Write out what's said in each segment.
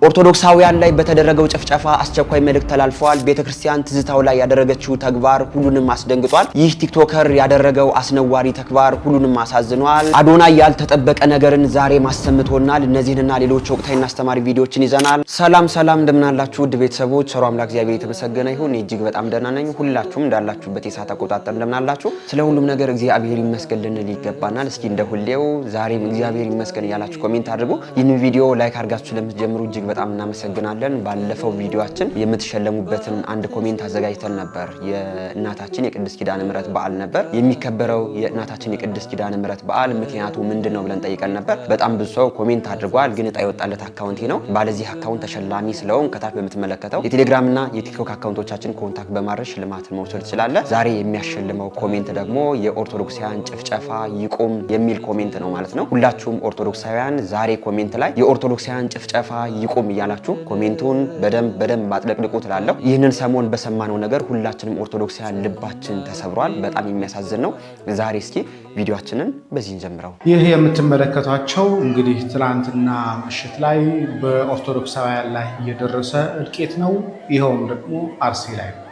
ኦርቶዶክሳውያን ላይ በተደረገው ጭፍጨፋ አስቸኳይ መልእክት ተላልፏል። ቤተክርስቲያን ትዝታው ላይ ያደረገችው ተግባር ሁሉንም አስደንግጧል። ይህ ቲክቶከር ያደረገው አስነዋሪ ተግባር ሁሉንም አሳዝኗል። አዶናይ ያልተጠበቀ ነገርን ዛሬ ማሰምቶናል። እነዚህንና ሌሎች ወቅታዊና አስተማሪ ቪዲዮዎችን ይዘናል። ሰላም እንደምናላችሁ ውድ ቤተሰቦች፣ ሰላም አምላክ እግዚአብሔር የተመሰገነ ይሁን። እጅግ በጣም ደህና ነኝ። ሁላችሁም እንዳላችሁበት የሰዓት አቆጣጠር እንደምናላችሁ፣ ስለ ሁሉም ነገር እግዚአብሔር ይመስገን ልንል ይገባናል። እስኪ እንደሁሌው ዛሬም እግዚአብሔር ይመስገን እያላችሁ ኮሜንት አድርጉ። ይህን ቪዲዮ ላይክ አድርጋችሁ ለምትጀምሩ እጅግ በጣም እናመሰግናለን። ባለፈው ቪዲዮአችን የምትሸለሙበትን አንድ ኮሜንት አዘጋጅተን ነበር። የእናታችን የቅድስት ኪዳነ ምሕረት በዓል ነበር የሚከበረው። የእናታችን የቅድስት ኪዳነ ምሕረት በዓል ምክንያቱ ምንድነው ብለን ጠይቀን ነበር። በጣም ብዙ ሰው ኮሜንት አድርጓል። ግን እጣ የወጣለት አካውንት ነው። ባለዚህ አካውንት ተሸላሚ ስለሆን ከታች በምትመለከተው የቴሌግራም እና የቲክቶክ አካውንቶቻችን ኮንታክት በማድረግ ሽልማትን መውሰድ ትችላለህ። ዛሬ የሚያሸልመው ኮሜንት ደግሞ የኦርቶዶክሳውያን ጭፍጨፋ ይቁም የሚል ኮሜንት ነው ማለት ነው። ሁላችሁም ኦርቶዶክሳውያን ዛሬ ኮሜንት ላይ የኦርቶዶክሳውያን ጭፍጨፋ ይቁም እያላችሁ ኮሜንቱን በደንብ ማጥለቅልቁ ትላለሁ። ይህንን ሰሞን በሰማነው ነገር ሁላችንም ኦርቶዶክሳውያን ልባችን ተሰብሯል። በጣም የሚያሳዝን ነው። ዛሬ እስኪ ቪዲዮአችንን በዚህ እንጀምረው። ይህ የምትመለከቷቸው እንግዲህ ትላንትና ምሽት ላይ በኦርቶዶክሳውያን ላይ የደረሰ እልቂት ነው። ይኸውም ደግሞ አርሲ ላይ ነው።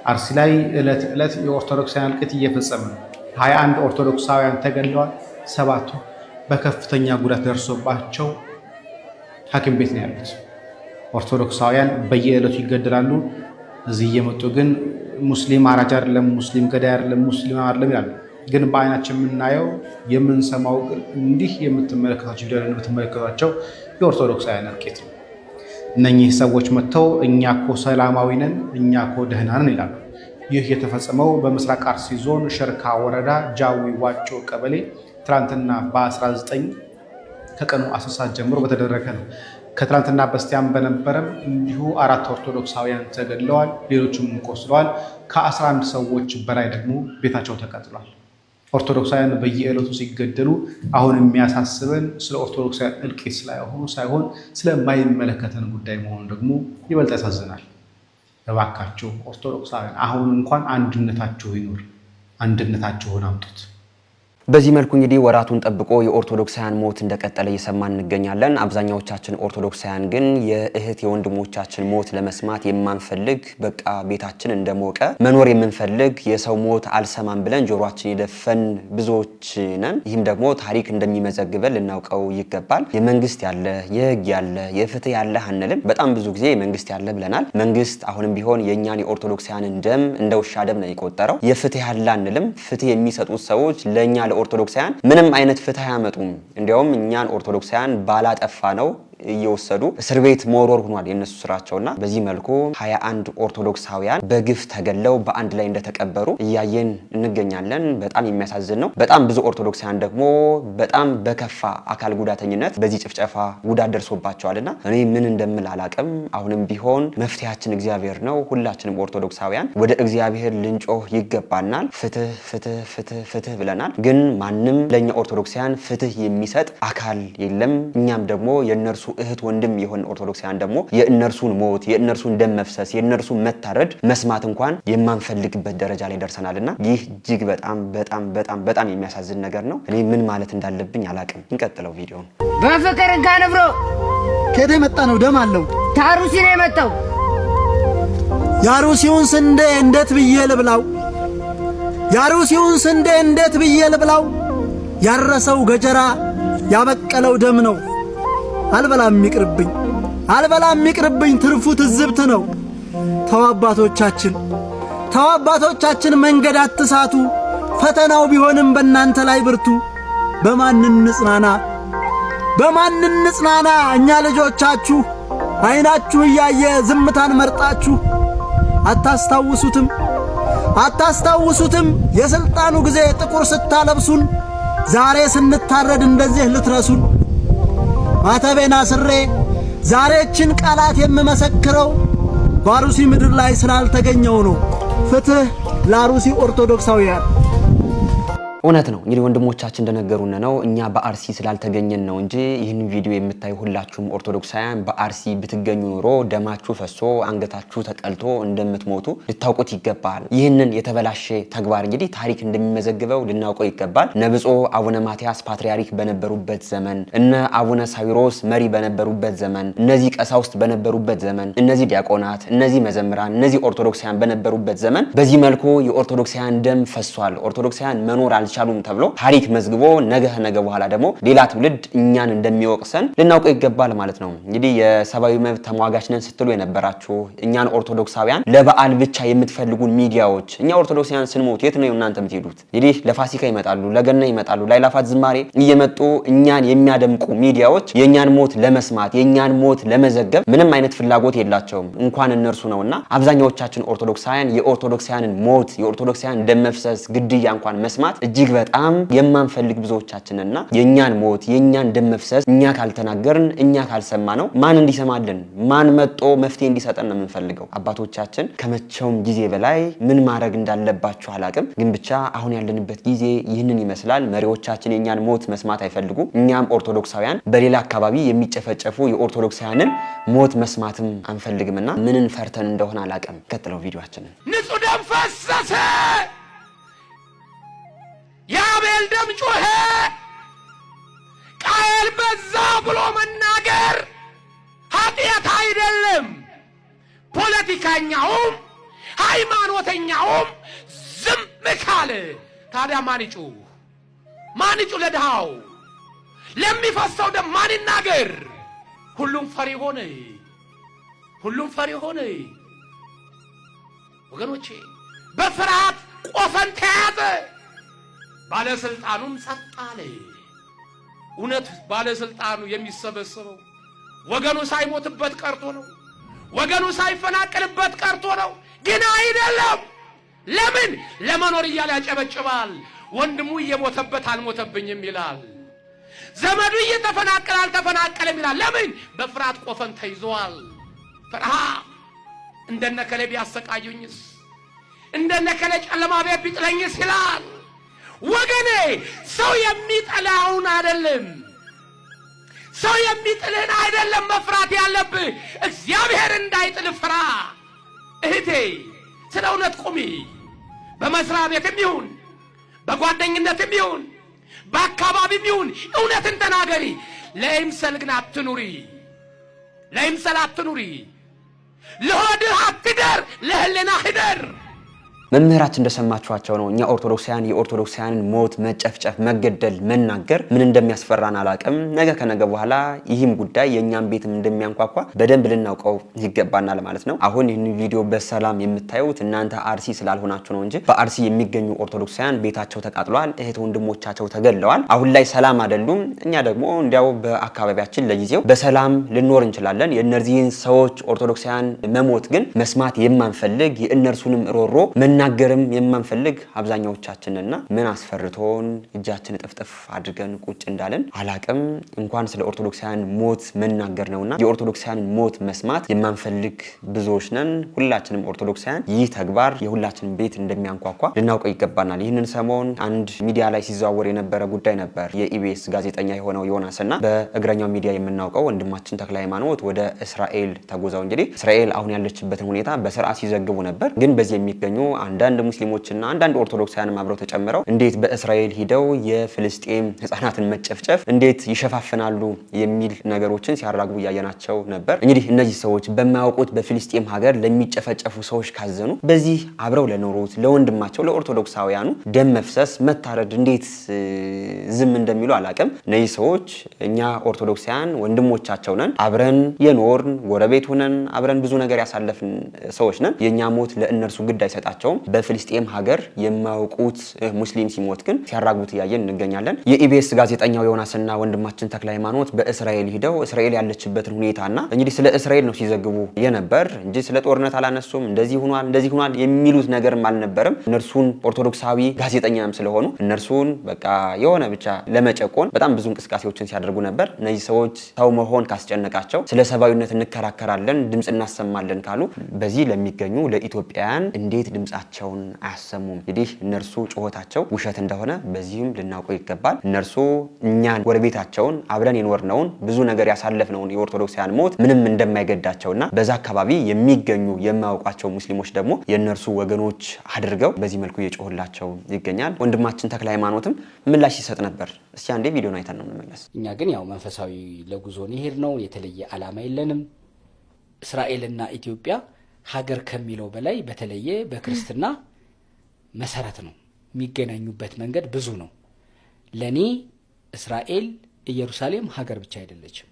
አርሲ ላይ ዕለት ዕለት የኦርቶዶክሳውያን እልቂት እየፈጸመ ነው። 21 ኦርቶዶክሳውያን ተገድለዋል። 7ቱ በከፍተኛ ጉዳት ደርሶባቸው ሐኪም ቤት ነው ያሉት። ኦርቶዶክሳውያን በየዕለቱ ይገደላሉ። እዚህ እየመጡ ግን ሙስሊም አራጅ አይደለም፣ ሙስሊም ገዳይ አይደለም፣ ሙስሊም አይደለም ይላሉ። ግን በአይናችን የምናየው የምንሰማው ግን እንዲህ የምትመለከቷቸው የኦርቶዶክሳውያን እልቂት ነው። እነኚህ ሰዎች መጥተው እኛ እኮ ሰላማዊ ነን፣ እኛ እኮ ደህና ነን ይላሉ። ይህ የተፈጸመው በምስራቅ አርሲ ዞን ሸርካ ወረዳ ጃዊ ዋጮ ቀበሌ ትናንትና በ19 ከቀኑ 10 ሰዓት ጀምሮ በተደረገ ነው። ከትናንትና በስቲያም በነበረም እንዲሁ 4 ኦርቶዶክሳውያን ተገድለዋል፣ ሌሎችም ቆስለዋል። ከ11 ሰዎች በላይ ደግሞ ቤታቸው ተቃጥሏል። ኦርቶዶክሳውያን በየዕለቱ ሲገደሉ አሁን የሚያሳስበን ስለ ኦርቶዶክሳውያን እልቂት ሳይሆን ስለማይመለከተን ጉዳይ መሆኑ ደግሞ ይበልጥ ያሳዝናል። እባካችሁ ኦርቶዶክሳውያን አሁን እንኳን አንድነታችሁ ይኑር፣ አንድነታችሁን አምጡት። በዚህ መልኩ እንግዲህ ወራቱን ጠብቆ የኦርቶዶክሳውያን ሞት እንደቀጠለ እየሰማን እንገኛለን። አብዛኛዎቻችን ኦርቶዶክሳውያን ግን የእህት የወንድሞቻችን ሞት ለመስማት የማንፈልግ በቃ ቤታችን እንደሞቀ መኖር የምንፈልግ የሰው ሞት አልሰማም ብለን ጆሮአችን የደፈን ብዙዎች ነን። ይህም ደግሞ ታሪክ እንደሚመዘግበን ልናውቀው ይገባል። የመንግስት ያለ የህግ ያለ የፍትህ ያለ አንልም። በጣም ብዙ ጊዜ መንግስት ያለ ብለናል። መንግስት አሁንም ቢሆን የእኛን የኦርቶዶክሳውያንን ደም እንደ ውሻ ደም ነው የቆጠረው። የፍትህ ያለ አንልም። ፍትህ የሚሰጡት ሰዎች ለእኛ ኦርቶዶክሳውያን ምንም አይነት ፍትህ አያመጡም። እንዲያውም እኛን ኦርቶዶክሳውያን ባላጠፋ ነው እየወሰዱ እስር ቤት መወርወር ሆኗል የነሱ ስራቸውና በዚህ መልኩ 21 ኦርቶዶክሳውያን በግፍ ተገለው በአንድ ላይ እንደተቀበሩ እያየን እንገኛለን። በጣም የሚያሳዝን ነው። በጣም ብዙ ኦርቶዶክሳውያን ደግሞ በጣም በከፋ አካል ጉዳተኝነት በዚህ ጭፍጨፋ ጉዳት ደርሶባቸዋልና እኔ ምን እንደምል አላቅም። አሁንም ቢሆን መፍትሄያችን እግዚአብሔር ነው። ሁላችንም ኦርቶዶክሳውያን ወደ እግዚአብሔር ልንጮህ ይገባናል። ፍትህ ብለናል። ግን ማንም ለኛ ኦርቶዶክሳውያን ፍትህ የሚሰጥ አካል የለም። እኛም ደግሞ የነርሱ እህት ወንድም የሆነ ኦርቶዶክሳውያን ደግሞ የእነርሱን ሞት የእነርሱን ደም መፍሰስ የእነርሱን መታረድ መስማት እንኳን የማንፈልግበት ደረጃ ላይ ደርሰናልና ይህ እጅግ በጣም የሚያሳዝን ነገር ነው። እኔ ምን ማለት እንዳለብኝ አላቅም። እንቀጥለው ቪዲዮን። በፍቅር እንካንብሮ ከየት የመጣ ነው? ደም አለው። ታሩሲ ነው የመጣው። ያሩሲውን ስንዴ እንዴት ብዬ ልብላው? ያሩሲውን ስንዴ እንዴት ብዬ ልብላው? ያረሰው ገጀራ ያበቀለው ደም ነው። አልበላም ይቅርብኝ ትርፉ ትዝብት ነው። ተው አባቶቻችን መንገድ አትሳቱ። ፈተናው ቢሆንም በእናንተ ላይ ብርቱ። በማን እንጽናና እኛ ልጆቻችሁ? አይናችሁ እያየ ዝምታን መርጣችሁ አታስታውሱትም የስልጣኑ ጊዜ ጥቁር ስታለብሱን። ዛሬ ስንታረድ እንደዚህ ልትረሱን። ማተቤና ስሬ ዛሬችን ቃላት የምመሰክረው በአሩሲ ምድር ላይ ስላልተገኘው ነው። ፍትህ ለአሩሲ ኦርቶዶክሳውያን። እውነት ነው እንግዲህ ወንድሞቻችን እንደነገሩን ነው እኛ በአርሲ ስላልተገኘን ነው እንጂ ይህን ቪዲዮ የምታዩ ሁላችሁም ኦርቶዶክሳውያን በአርሲ ብትገኙ ኑሮ ደማችሁ ፈሶ አንገታችሁ ተቀልቶ እንደምትሞቱ ልታውቁት ይገባል። ይህንን የተበላሸ ተግባር እንግዲህ ታሪክ እንደሚመዘግበው ልናውቀው ይገባል። ነብጾ አቡነ ማትያስ ፓትርያርክ በነበሩበት ዘመን እነ አቡነ ሳዊሮስ መሪ በነበሩበት ዘመን እነዚህ ቀሳውስት በነበሩበት ዘመን እነዚህ ዲያቆናት እነዚህ መዘምራን እነዚህ ኦርቶዶክሳውያን በነበሩበት ዘመን በዚህ መልኩ የኦርቶዶክሳውያን ደም ፈሷል። ኦርቶዶክሳውያን መኖር አልቻሉም ተብሎ ታሪክ መዝግቦ ነገ በኋላ ደግሞ ሌላ ትውልድ እኛን እንደሚወቅሰን ልናውቀው ይገባል ማለት ነው። እንግዲህ የሰብአዊ መብት ተሟጋች ነን ስትሉ የነበራችሁ እኛን ኦርቶዶክሳውያን ለበዓል ብቻ የምትፈልጉን ሚዲያዎች እኛ ኦርቶዶክሳውያን ስንሞት የት ነው እናንተ የምትሄዱት? እንግዲህ ለፋሲካ ይመጣሉ፣ ለገና ይመጣሉ፣ ለአእላፋት ዝማሬ እየመጡ እኛን የሚያደምቁ ሚዲያዎች የኛን ሞት ለመስማት የኛን ሞት ለመዘገብ ምንም አይነት ፍላጎት የላቸውም እንኳን እነርሱ ነውና አብዛኛዎቻችን ኦርቶዶክሳውያን የኦርቶዶክሳውያንን ሞት የኦርቶዶክሳውያን ደም መፍሰስ ግድያ እንኳን መስማት እጅግ በጣም የማንፈልግ ብዙዎቻችንና የኛን ሞት የኛን ደም መፍሰስ እኛ ካልተናገርን እኛ ካልሰማ ነው ማን እንዲሰማልን ማን መጦ መፍትሄ እንዲሰጠን ነው የምንፈልገው? አባቶቻችን ከመቼውም ጊዜ በላይ ምን ማድረግ እንዳለባቸው አላቅም፣ ግን ብቻ አሁን ያለንበት ጊዜ ይህንን ይመስላል። መሪዎቻችን የኛን ሞት መስማት አይፈልጉም። እኛም ኦርቶዶክሳውያን በሌላ አካባቢ የሚጨፈጨፉ የኦርቶዶክሳውያንን ሞት መስማትም አንፈልግምና ምንን ፈርተን እንደሆነ አላቅም። ቀጥለው ቪዲዮአችንን ንጹህ ደም ፈሰሰ የአቤል ደም ጮኸ ቃየል በዛ ብሎ መናገር ኃጢአት አይደለም። ፖለቲከኛውም ሃይማኖተኛውም ዝም ካለ ታዲያ ማን ይጩህ? ማን ይጩህ? ለድሃው ለሚፈሰው ደም ማን ይናገር? ሁሉም ፈሪ ሆነ። ሁሉም ፈሪ ሆነ። ወገኖቼ በፍርሃት ቆፈን ተያዘ። ባለስልጣኑም ጸጥ አለ። እውነት ባለስልጣኑ የሚሰበሰበው ወገኑ ሳይሞትበት ቀርቶ ነው? ወገኑ ሳይፈናቀልበት ቀርቶ ነው? ግን አይደለም። ለምን? ለመኖር እያለ ያጨበጭባል። ወንድሙ እየሞተበት አልሞተብኝም ይላል። ዘመዱ እየተፈናቀለ አልተፈናቀለም ይላል። ለምን? በፍርሃት ቆፈን ተይዟል። ፍርሃት እንደነከለ ቢያሰቃዩኝስ እንደነከለ ጨለማ ቤት ቢጥለኝስ ይላል። ወገኔ ሰው የሚጠላውን አይደለም ሰው የሚጥልህን አይደለም መፍራት ያለብህ፣ እግዚአብሔር እንዳይጥል ፍራ። እህቴ ስለ እውነት ቁሚ። በመስሪያ ቤትም ይሁን በጓደኝነትም ይሁን በአካባቢም ይሁን እውነትን ተናገሪ። ለይምሰል ግን አትኑሪ። ለይምሰል አትኑሪ። ለሆድህ አትደር፣ ለህሊና ህደር። መምህራችን እንደሰማችኋቸው ነው። እኛ ኦርቶዶክሳውያን የኦርቶዶክሳውያንን ሞት፣ መጨፍጨፍ፣ መገደል፣ መናገር ምን እንደሚያስፈራን አላቅም። ነገ ከነገ በኋላ ይህም ጉዳይ የእኛም ቤትም እንደሚያንኳኳ በደንብ ልናውቀው ይገባናል ማለት ነው። አሁን ይህን ቪዲዮ በሰላም የምታዩት እናንተ አርሲ ስላልሆናችሁ ነው እንጂ በአርሲ የሚገኙ ኦርቶዶክሳውያን ቤታቸው ተቃጥሏል፣ እህት ወንድሞቻቸው ተገድለዋል። አሁን ላይ ሰላም አይደሉም። እኛ ደግሞ እንዲያው በአካባቢያችን ለጊዜው በሰላም ልኖር እንችላለን። የእነዚህን ሰዎች ኦርቶዶክሳውያን መሞት ግን መስማት የማንፈልግ የእነርሱንም ሮሮ መናገርም የማንፈልግ አብዛኛዎቻችንና ምን አስፈርቶን እጃችን ጥፍጥፍ አድርገን ቁጭ እንዳለን አላቅም። እንኳን ስለ ኦርቶዶክሳውያን ሞት መናገር ነውና የኦርቶዶክሳውያን ሞት መስማት የማንፈልግ ብዙዎች ነን። ሁላችንም ኦርቶዶክሳውያን ይህ ተግባር የሁላችንም ቤት እንደሚያንኳኳ ልናውቀው ይገባናል። ይህንን ሰሞን አንድ ሚዲያ ላይ ሲዘዋወር የነበረ ጉዳይ ነበር። የኢቢኤስ ጋዜጠኛ የሆነው ዮናስና በእግረኛው ሚዲያ የምናውቀው ወንድማችን ተክለ ሃይማኖት ወደ እስራኤል ተጉዘው እንግዲህ እስራኤል አሁን ያለችበትን ሁኔታ በስርዓት ሲዘግቡ ነበር። ግን በዚህ የሚገኙ አንዳንድ ሙስሊሞችና አንዳንድ ኦርቶዶክሳውያን አብረው ተጨምረው እንዴት በእስራኤል ሂደው የፍልስጤም ህፃናትን መጨፍጨፍ እንዴት ይሸፋፍናሉ የሚል ነገሮችን ሲያራግቡ እያየናቸው ነበር። እንግዲህ እነዚህ ሰዎች በማያውቁት በፍልስጤም ሀገር ለሚጨፈጨፉ ሰዎች ካዘኑ በዚህ አብረው ለኖሩት ለወንድማቸው ለኦርቶዶክሳውያኑ ደም መፍሰስ መታረድ እንዴት ዝም እንደሚሉ አላቅም። እነዚህ ሰዎች እኛ ኦርቶዶክሳውያን ወንድሞቻቸው ነን፣ አብረን የኖርን ጎረቤት ሆነን አብረን ብዙ ነገር ያሳለፍን ሰዎች ነን። የኛ ሞት ለእነርሱ ግድ አይሰጣቸውም። በፍልስጤም ሀገር የማያውቁት ሙስሊም ሲሞት ግን ሲያራግቡት እያየን እንገኛለን። የኢቢኤስ ጋዜጠኛው ዮናስና ወንድማችን ተክለ ሃይማኖት በእስራኤል ሂደው እስራኤል ያለችበትን ሁኔታና እንግዲህ ስለ እስራኤል ነው ሲዘግቡ የነበር እንጂ ስለ ጦርነት አላነሱም። እንደዚህ ሆኗል የሚሉት ነገርም አልነበረም። እነርሱን ኦርቶዶክሳዊ ጋዜጠኛም ስለሆኑ እነርሱን በቃ የሆነ ብቻ ለመጨቆን በጣም ብዙ እንቅስቃሴዎችን ሲያደርጉ ነበር። እነዚህ ሰዎች ሰው መሆን ካስጨነቃቸው ስለ ሰብአዊነት እንከራከራለን፣ ድምጽ እናሰማለን ካሉ በዚህ ለሚገኙ ለኢትዮጵያውያን እንዴት ድምጻቸው ጩኸታቸውን አያሰሙም። እንግዲህ እነርሱ ጩኸታቸው ውሸት እንደሆነ በዚህም ልናውቀው ይገባል። እነርሱ እኛን ጎረቤታቸውን አብረን የኖርነውን ብዙ ነገር ያሳለፍነውን የኦርቶዶክሳውያን ሞት ምንም እንደማይገዳቸውና በዛ አካባቢ የሚገኙ የማያውቋቸው ሙስሊሞች ደግሞ የእነርሱ ወገኖች አድርገው በዚህ መልኩ እየጮሁላቸው ይገኛል። ወንድማችን ተክለ ሃይማኖትም ምላሽ ይሰጥ ነበር። እስቲ አንዴ ቪዲዮን አይተን ነው እንመለስ። እኛ ግን ያው መንፈሳዊ ለጉዞ ነው ነው የተለየ ዓላማ የለንም። እስራኤልና ኢትዮጵያ ሀገር ከሚለው በላይ በተለየ በክርስትና መሰረት ነው የሚገናኙበት መንገድ ብዙ ነው። ለኔ እስራኤል ኢየሩሳሌም ሀገር ብቻ አይደለችም፣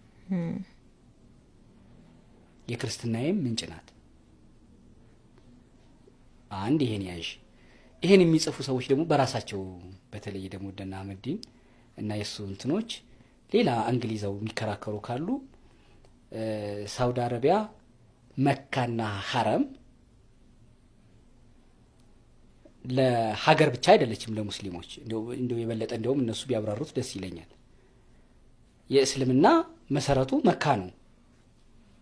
የክርስትናዬም ምንጭ ናት። አንድ ይሄን ያዥ። ይሄን የሚጽፉ ሰዎች ደግሞ በራሳቸው በተለይ ደግሞ ደና አህመዲን እና የሱ እንትኖች ሌላ እንግሊዛው የሚከራከሩ ካሉ ሳውዲ አረቢያ መካና ሐረም ለሀገር ብቻ አይደለችም ለሙስሊሞች። እንደው የበለጠ እንደውም እነሱ ቢያብራሩት ደስ ይለኛል። የእስልምና መሰረቱ መካ ነው፣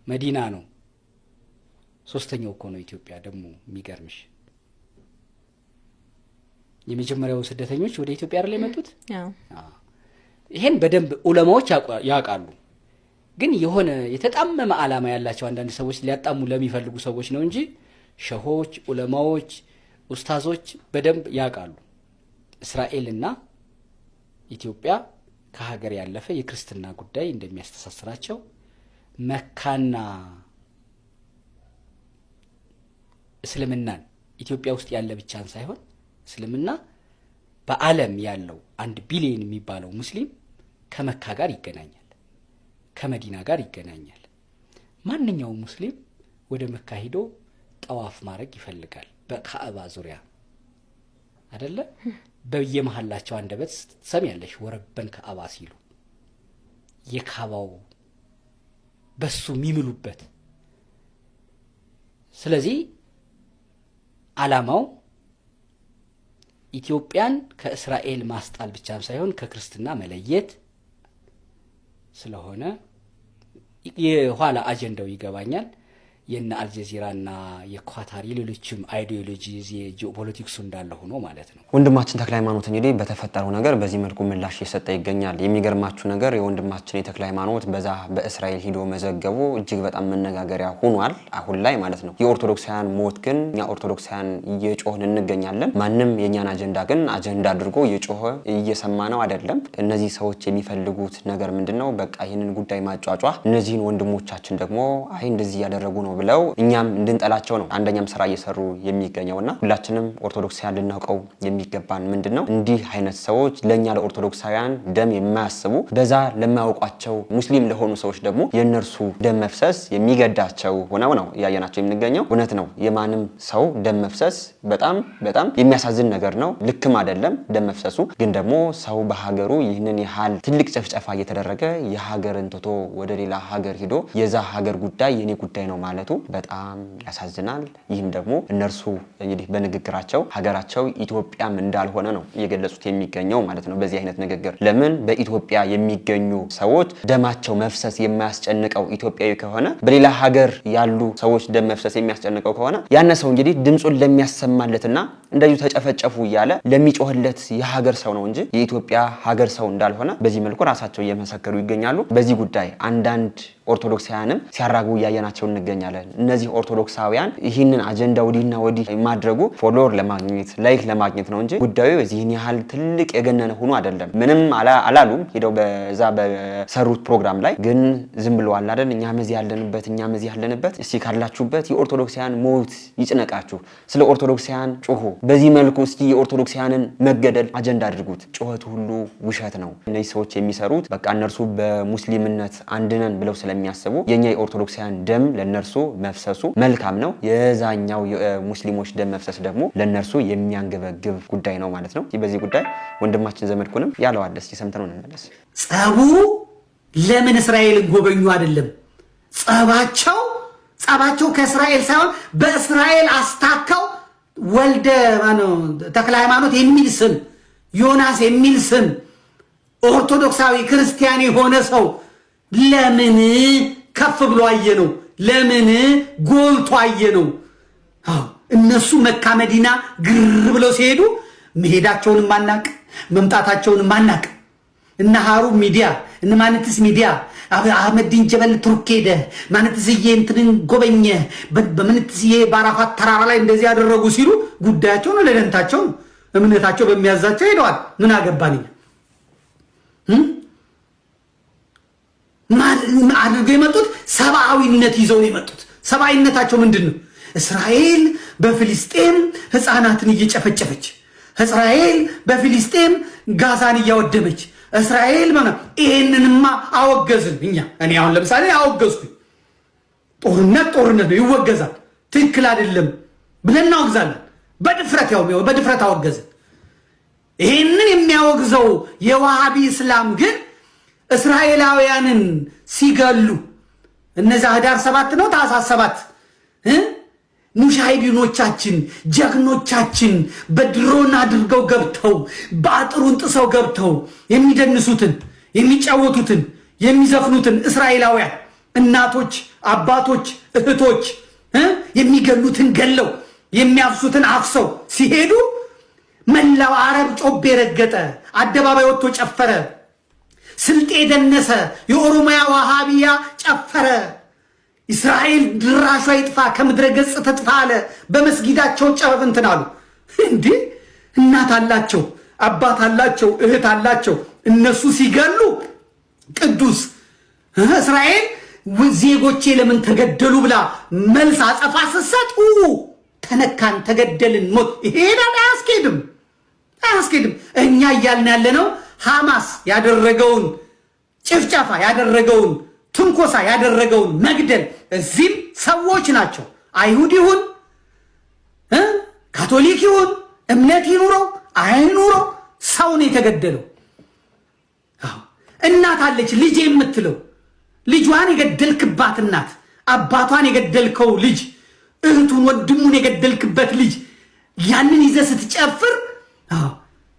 መዲና ነው። ሶስተኛው እኮ ነው ኢትዮጵያ። ደግሞ የሚገርምሽ የመጀመሪያው ስደተኞች ወደ ኢትዮጵያ አይደል የመጡት? ይሄን በደንብ ዑለማዎች ያውቃሉ። ግን የሆነ የተጣመመ ዓላማ ያላቸው አንዳንድ ሰዎች ሊያጣሙ ለሚፈልጉ ሰዎች ነው እንጂ ሸሆች፣ ዑለማዎች፣ ኡስታዞች በደንብ ያውቃሉ። እስራኤልና ኢትዮጵያ ከሀገር ያለፈ የክርስትና ጉዳይ እንደሚያስተሳስራቸው መካና እስልምናን ኢትዮጵያ ውስጥ ያለ ብቻን ሳይሆን እስልምና በዓለም ያለው 1 ቢሊዮን የሚባለው ሙስሊም ከመካ ጋር ይገናኛል፣ ከመዲና ጋር ይገናኛል። ማንኛውም ሙስሊም ወደ መካ ሄዶ ጠዋፍ ማድረግ ይፈልጋል፣ በካዕባ ዙሪያ አይደለ? በየመሐላቸው አንደበት ትሰሚያለሽ ወረበን ካዕባ ሲሉ የካዕባው በሱ የሚምሉበት። ስለዚህ ዓላማው ኢትዮጵያን ከእስራኤል ማስጣል ብቻም ሳይሆን ከክርስትና መለየት ስለሆነ የኋላ አጀንዳው ይገባኛል። የነ አልጀዚራና የኳታር የሌሎችም አይዲዮሎጂ የጂኦፖለቲክሱ እንዳለ ሆኖ ማለት ነው። ወንድማችን ተክለ ሃይማኖት እንግዲህ በተፈጠረው ነገር በዚህ መልኩ ምላሽ እየሰጠ ይገኛል። የሚገርማችሁ ነገር የወንድማችን የተክለ ሃይማኖት በዛ በእስራኤል ሂዶ መዘገቡ እጅግ በጣም መነጋገሪያ ሆኗል አሁን ላይ ማለት ነው። የኦርቶዶክሳውያን ሞት ግን እኛ ኦርቶዶክሳውያን እየጮህን እንገኛለን። ማንም የኛን አጀንዳ ግን አጀንዳ አድርጎ እየጮኸ እየሰማ ነው አይደለም። እነዚህ ሰዎች የሚፈልጉት ነገር ምንድነው? በቃ ይህንን ጉዳይ ማጫጫህ፣ እነዚህን ወንድሞቻችን ደግሞ አይ እንደዚህ ያደረጉ ነው ብለው እኛም እንድንጠላቸው ነው አንደኛም ስራ እየሰሩ የሚገኘውና ሁላችንም ኦርቶዶክሳውያን ልናውቀው የሚገባን ምንድነው እንዲህ አይነት ሰዎች ለኛ ለኦርቶዶክሳውያን ደም የማያስቡ በዛ ለማያውቋቸው ሙስሊም ለሆኑ ሰዎች ደግሞ የነርሱ ደም መፍሰስ የሚገዳቸው ሆነው ነው ያየናቸው የምንገኘው። እውነት ነው የማንም ሰው ደም መፍሰስ በጣም በጣም የሚያሳዝን ነገር ነው፣ ልክም አይደለም ደም መፍሰሱ። ግን ደግሞ ሰው በሀገሩ ይህንን ያህል ትልቅ ጭፍጨፋ እየተደረገ የሀገርን ትቶ ወደ ሌላ ሀገር ሄዶ የዛ ሀገር ጉዳይ የኔ ጉዳይ ነው ማለቱ በጣም ያሳዝናል። ይህም ደግሞ እነርሱ እንግዲህ በንግግራቸው ሀገራቸው ኢትዮጵያም እንዳልሆነ ነው እየገለጹት የሚገኘው ማለት ነው በዚህ አይነት ንግግር። ለምን በኢትዮጵያ የሚገኙ ሰዎች ደማቸው መፍሰስ የማያስጨንቀው ኢትዮጵያዊ ከሆነ በሌላ ሀገር ያሉ ሰዎች ደም መፍሰስ የሚያስጨንቀው ከሆነ ያነ ሰው እንግዲህ ድምጹን ለሚያሰማለትና እንደዚሁ ተጨፈጨፉ እያለ ለሚጮህለት የሀገር ሰው ነው እንጂ የኢትዮጵያ ሀገር ሰው እንዳልሆነ በዚህ መልኩ ራሳቸው እየመሰከሩ ይገኛሉ። በዚህ ጉዳይ አንዳንድ ኦርቶዶክሳውያንም ሲያራጉ እያየናቸው እንገኛለን። እነዚህ ኦርቶዶክሳውያን ይህንን አጀንዳ ወዲህና ወዲህ ማድረጉ ፎሎወር ለማግኘት ላይክ ለማግኘት ነው እንጂ ጉዳዩ እዚህን ያህል ትልቅ የገነነ ሆኖ አይደለም። ምንም አላሉም ሄደው በዛ በሰሩት ፕሮግራም ላይ ግን ዝም ብለዋል አይደል? እኛም እዚህ ያለንበት እስቲ ካላችሁበት የኦርቶዶክሳውያን ሞት ይጭነቃችሁ፣ ስለ ኦርቶዶክሳውያን ጩሁ። በዚህ መልኩ እስቲ የኦርቶዶክሳውያንን መገደል አጀንዳ አድርጉት። ጩኸቱ ሁሉ ውሸት ነው። እነዚህ ሰዎች የሚሰሩት በቃ እነርሱ በሙስሊምነት አንድነን ብለው ስለሚያስቡ የኛ የኦርቶዶክሳውያን ደም ለነርሱ መፍሰሱ መልካም ነው፣ የዛኛው የሙስሊሞች ደም መፍሰስ ደግሞ ለነርሱ የሚያንገበግብ ጉዳይ ነው ማለት ነው። በዚህ ጉዳይ ወንድማችን ዘመድኩንም ያለው አለ። እስቲ ሰምተነው እንመለስ። ጸቡ ለምን እስራኤልን ጎበኙ አይደለም፣ ጸባቸው ከእስራኤል ሳይሆን በእስራኤል አስታከው ወልደ ተክለ ሃይማኖት የሚል ስም ዮናስ የሚል ስም ኦርቶዶክሳዊ ክርስቲያን የሆነ ሰው ለምን ከፍ ብሎ አየ ነው? ለምን ጎልቶ አየ ነው? እነሱ መካ መዲና ግር ብለው ሲሄዱ መሄዳቸውን ማናቅ መምጣታቸውን ማናቅ እነ ሀሩ ሚዲያ እነ ማንትስ ሚዲያ አህመዲን ጀበል ቱርክ ሄደ ማንትስዬ እንትንን ጎበኘ በማንትስዬ ባራፋት ተራራ ላይ እንደዚህ ያደረጉ ሲሉ ጉዳያቸው ነው ለደንታቸው እምነታቸው በሚያዛቸው ሄደዋል። ምን አገባኝ አድርገው የመጡት ሰብአዊነት ይዘው የመጡት ሰብአዊነታቸው ምንድነው? እስራኤል በፍልስጤም ህፃናትን እየጨፈጨፈች እስራኤል በፍልስጤም ጋዛን እያወደመች እስራኤል ማለት ይሄንንማ አወገዝን እኔ አሁን ለምሳሌ አወገዝኩኝ። ጦርነት ነው ይወገዛል፣ ትክክል አይደለም ብለን እናወግዛለን። በድፍረት አወገዝን። ይሄንን የሚያወግዘው የዋሃቢ እስላም ግን እስራኤላውያንን ሲገሉ እነዛ ህዳር 7 ነው ታኅሳስ 7 ሙሻሂዲኖቻችን ጀግኖቻችን በድሮን አድርገው ገብተው በአጥሩን ጥሰው ገብተው የሚደንሱትን የሚጫወቱትን የሚዘፍኑትን እስራኤላውያን እናቶች፣ አባቶች፣ እህቶች የሚገሉትን ገለው የሚያፍሱትን አፍሰው ሲሄዱ መላው አረብ ጮቤ ረገጠ፣ አደባባይ ወጥቶ ጨፈረ፣ ስልጤ ደነሰ፣ የኦሮሚያ ዋሃቢያ ጨፈረ። እስራኤል ድራሿ ይጥፋ ከምድረ ገጽ ተጥፋ አለ። በመስጊዳቸው ጨበብ እንትን አሉ። እንዴ እናት አላቸው፣ አባት አላቸው፣ እህት አላቸው። እነሱ ሲገሉ ቅዱስ እስራኤል ዜጎቼ ለምን ተገደሉ ብላ መልስ አጸፋ ስትሰጥ ተነካን፣ ተገደልን፣ ሞት ይሄዳል። አያስኬድም። እኛ እያልን ያለነው ሐማስ ያደረገውን ጭፍጨፋ ያደረገውን ትንኮሳ ያደረገውን መግደል እዚህም ሰዎች ናቸው። አይሁድ ይሁን ካቶሊክ ይሁን እምነት ይኑረው አይኑረው ሰው ነው የተገደለው። እናት አለች ልጅ የምትለው ልጇን የገደልክባት እናት፣ አባቷን የገደልከው ልጅ፣ እህቱን ወንድሙን የገደልክበት ልጅ ያንን ይዘህ ስትጨፍር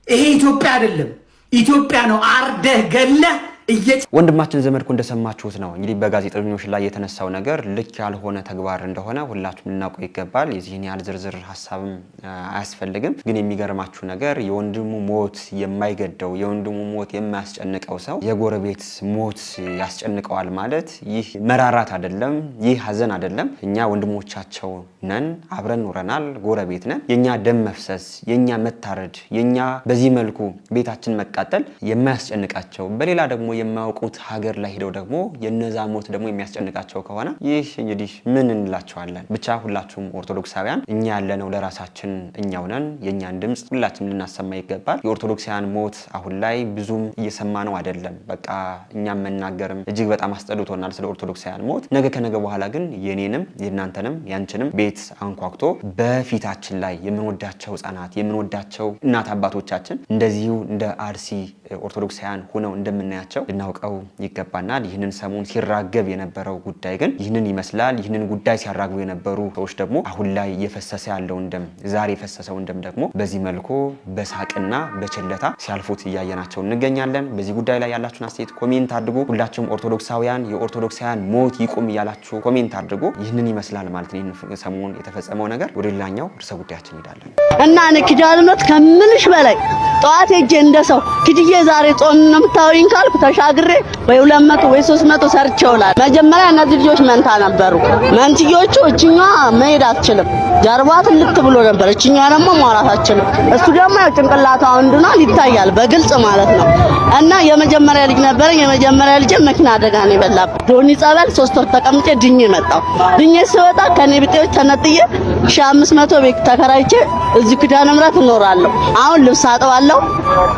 ይሄ ኢትዮጵያ አይደለም፣ ኢትዮጵያ ነው አርደህ ገለህ ወንድማችን ዘመድኩ እንደሰማችሁት ነው እንግዲህ በጋዜጠኞች ላይ የተነሳው ነገር ልክ ያልሆነ ተግባር እንደሆነ ሁላችሁም ልናውቀው ይገባል። የዚህን ያህል ዝርዝር ሐሳብም አያስፈልግም። ግን የሚገርማችሁ ነገር የወንድሙ ሞት የማይገደው የወንድሙ ሞት የማያስጨንቀው ሰው የጎረቤት ሞት ያስጨንቀዋል ማለት ይህ መራራት አይደለም፣ ይህ ሐዘን አይደለም። እኛ ወንድሞቻቸው ነን፣ አብረን ኖረናል፣ ጎረቤት ነን። የኛ ደም መፍሰስ፣ የኛ መታረድ፣ የኛ በዚህ መልኩ ቤታችን መቃጠል የማያስጨንቃቸው በሌላ ደግሞ የማያውቁት ሀገር ላይ ሄደው ደግሞ የነዛ ሞት ደግሞ የሚያስጨንቃቸው ከሆነ ይህ እንግዲህ ምን እንላቸዋለን? ብቻ ሁላችሁም ኦርቶዶክሳውያን እኛ ያለነው ለራሳችን እኛው ነን። የኛን ድምጽ ሁላችንም ልናሰማ ይገባል። የኦርቶዶክሳውያን ሞት አሁን ላይ ብዙም እየሰማነው አይደለም። በቃ እኛም መናገርም እጅግ በጣም አስጠልቶናል ስለ ኦርቶዶክሳውያን ሞት። ነገ ከነገ በኋላ ግን የኔንም የእናንተንም ያንቺንም ቤት አንኳኩቶ በፊታችን ላይ የምንወዳቸው ህፃናት የምንወዳቸው እናት አባቶቻችን እንደዚሁ እንደ አርሲ ኦርቶዶክሳውያን ሆነው እንደምናያቸው ልናውቀው ይገባናል። ይህንን ሰሞን ሲራገብ የነበረው ጉዳይ ግን ይህንን ይመስላል። ይህንን ጉዳይ ሲያራግቡ የነበሩ ሰዎች ደግሞ አሁን ላይ እየፈሰሰ ያለውን ደም ዛሬ የፈሰሰውን ደም ደግሞ በዚህ መልኩ በሳቅና በቸለታ ሲያልፉት እያየናቸው እንገኛለን። በዚህ ጉዳይ ላይ ያላችሁን አስተያየት ኮሜንት አድርጉ። ሁላችሁም ኦርቶዶክሳውያን የኦርቶዶክሳውያን ሞት ይቁም እያላችሁ ኮሜንት አድርጉ። ይህንን ይመስላል ማለት ነው ይህን ሰሞን የተፈጸመው ነገር። ወደ ሌላኛው ርዕሰ ጉዳያችን እንሄዳለን እና እኔ ኪዳነምህረት ከምልሽ በላይ ጠዋት ሄጄ እንደሰው ክድዬ ዛሬ ጾም ነው የምታወይኝ ካልኩ ተሻግሬ ወይ 200 ወይ 300 ሰርቼውላል። መጀመሪያ እነዚህ ልጆች መንታ ነበሩ። መንትዮቹ እችኛዋ መሄድ አትችልም፣ ጀርባዋ ትልቅ ብሎ ነበር። እችኛዋ ደግሞ ማውራት አትችልም። እሱ ደግሞ ያው ጭንቅላቷ ወንድኗል ይታያል በግልጽ ማለት ነው። እና የመጀመሪያ ልጅ ነበር። የመጀመሪያ ልጅ መኪና አደጋ ነው የበላበት። ዶኒ ጸበል 3 ወር ተቀምጬ ድኜ መጣሁ። ድኜ ስወጣ ከኔ ቢጤዎች ተነጥዬ 1500 ቤት ተከራይቼ እዚህ ኪዳነምህረት እኖራለሁ። አሁን ልብስ አጥባለሁ፣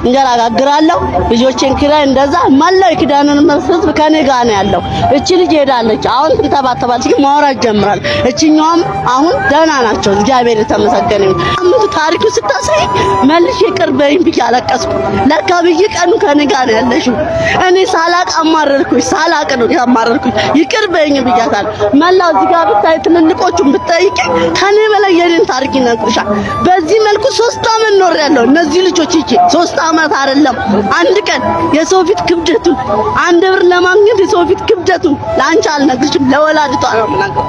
እንጀራ ጋግራለሁ፣ ልጆቼን ኪራይ እንደዛ ማላው ኪዳነምህረት ህዝብ ከኔ ጋር ነው ያለው። እቺ ልጅ ሄዳለች አሁን ትንተባተባለች፣ ግን ማውራት ጀምራል። እቺኛውም አሁን ደህና ናቸው፣ እግዚአብሔር የተመሰገነ ይሁን። አምጡ ታሪኩ ስታሳይ መልሼ ቅርበኝ ብዬ አለቀስኩ። ለካ በየቀኑ ከኔ ጋር ነው ያለሽው። እኔ ሳላቅ አማረርኩኝ፣ ሳላቅ ነው ያማረርኩኝ። ይቅርበኝ ብያታል። መላው እዚህ ጋር ብታይ ትልልቆቹን ብትጠይቂ ከኔ በላይ የኔን ታሪክ ይነግርሻል። በዚህ መልኩ 3 አመት ኖር ያለው እነዚህ ልጆች ይቺ 3 አመት አይደለም አንድ ቀን የሰው ፊት ክብድ ክብደቱን 1 ብር ለማግኘት የሰው ፊት ክብደቱን ለአንቺ አልነግርሽም፣ ለወላዲቷ ነው የምነግረው።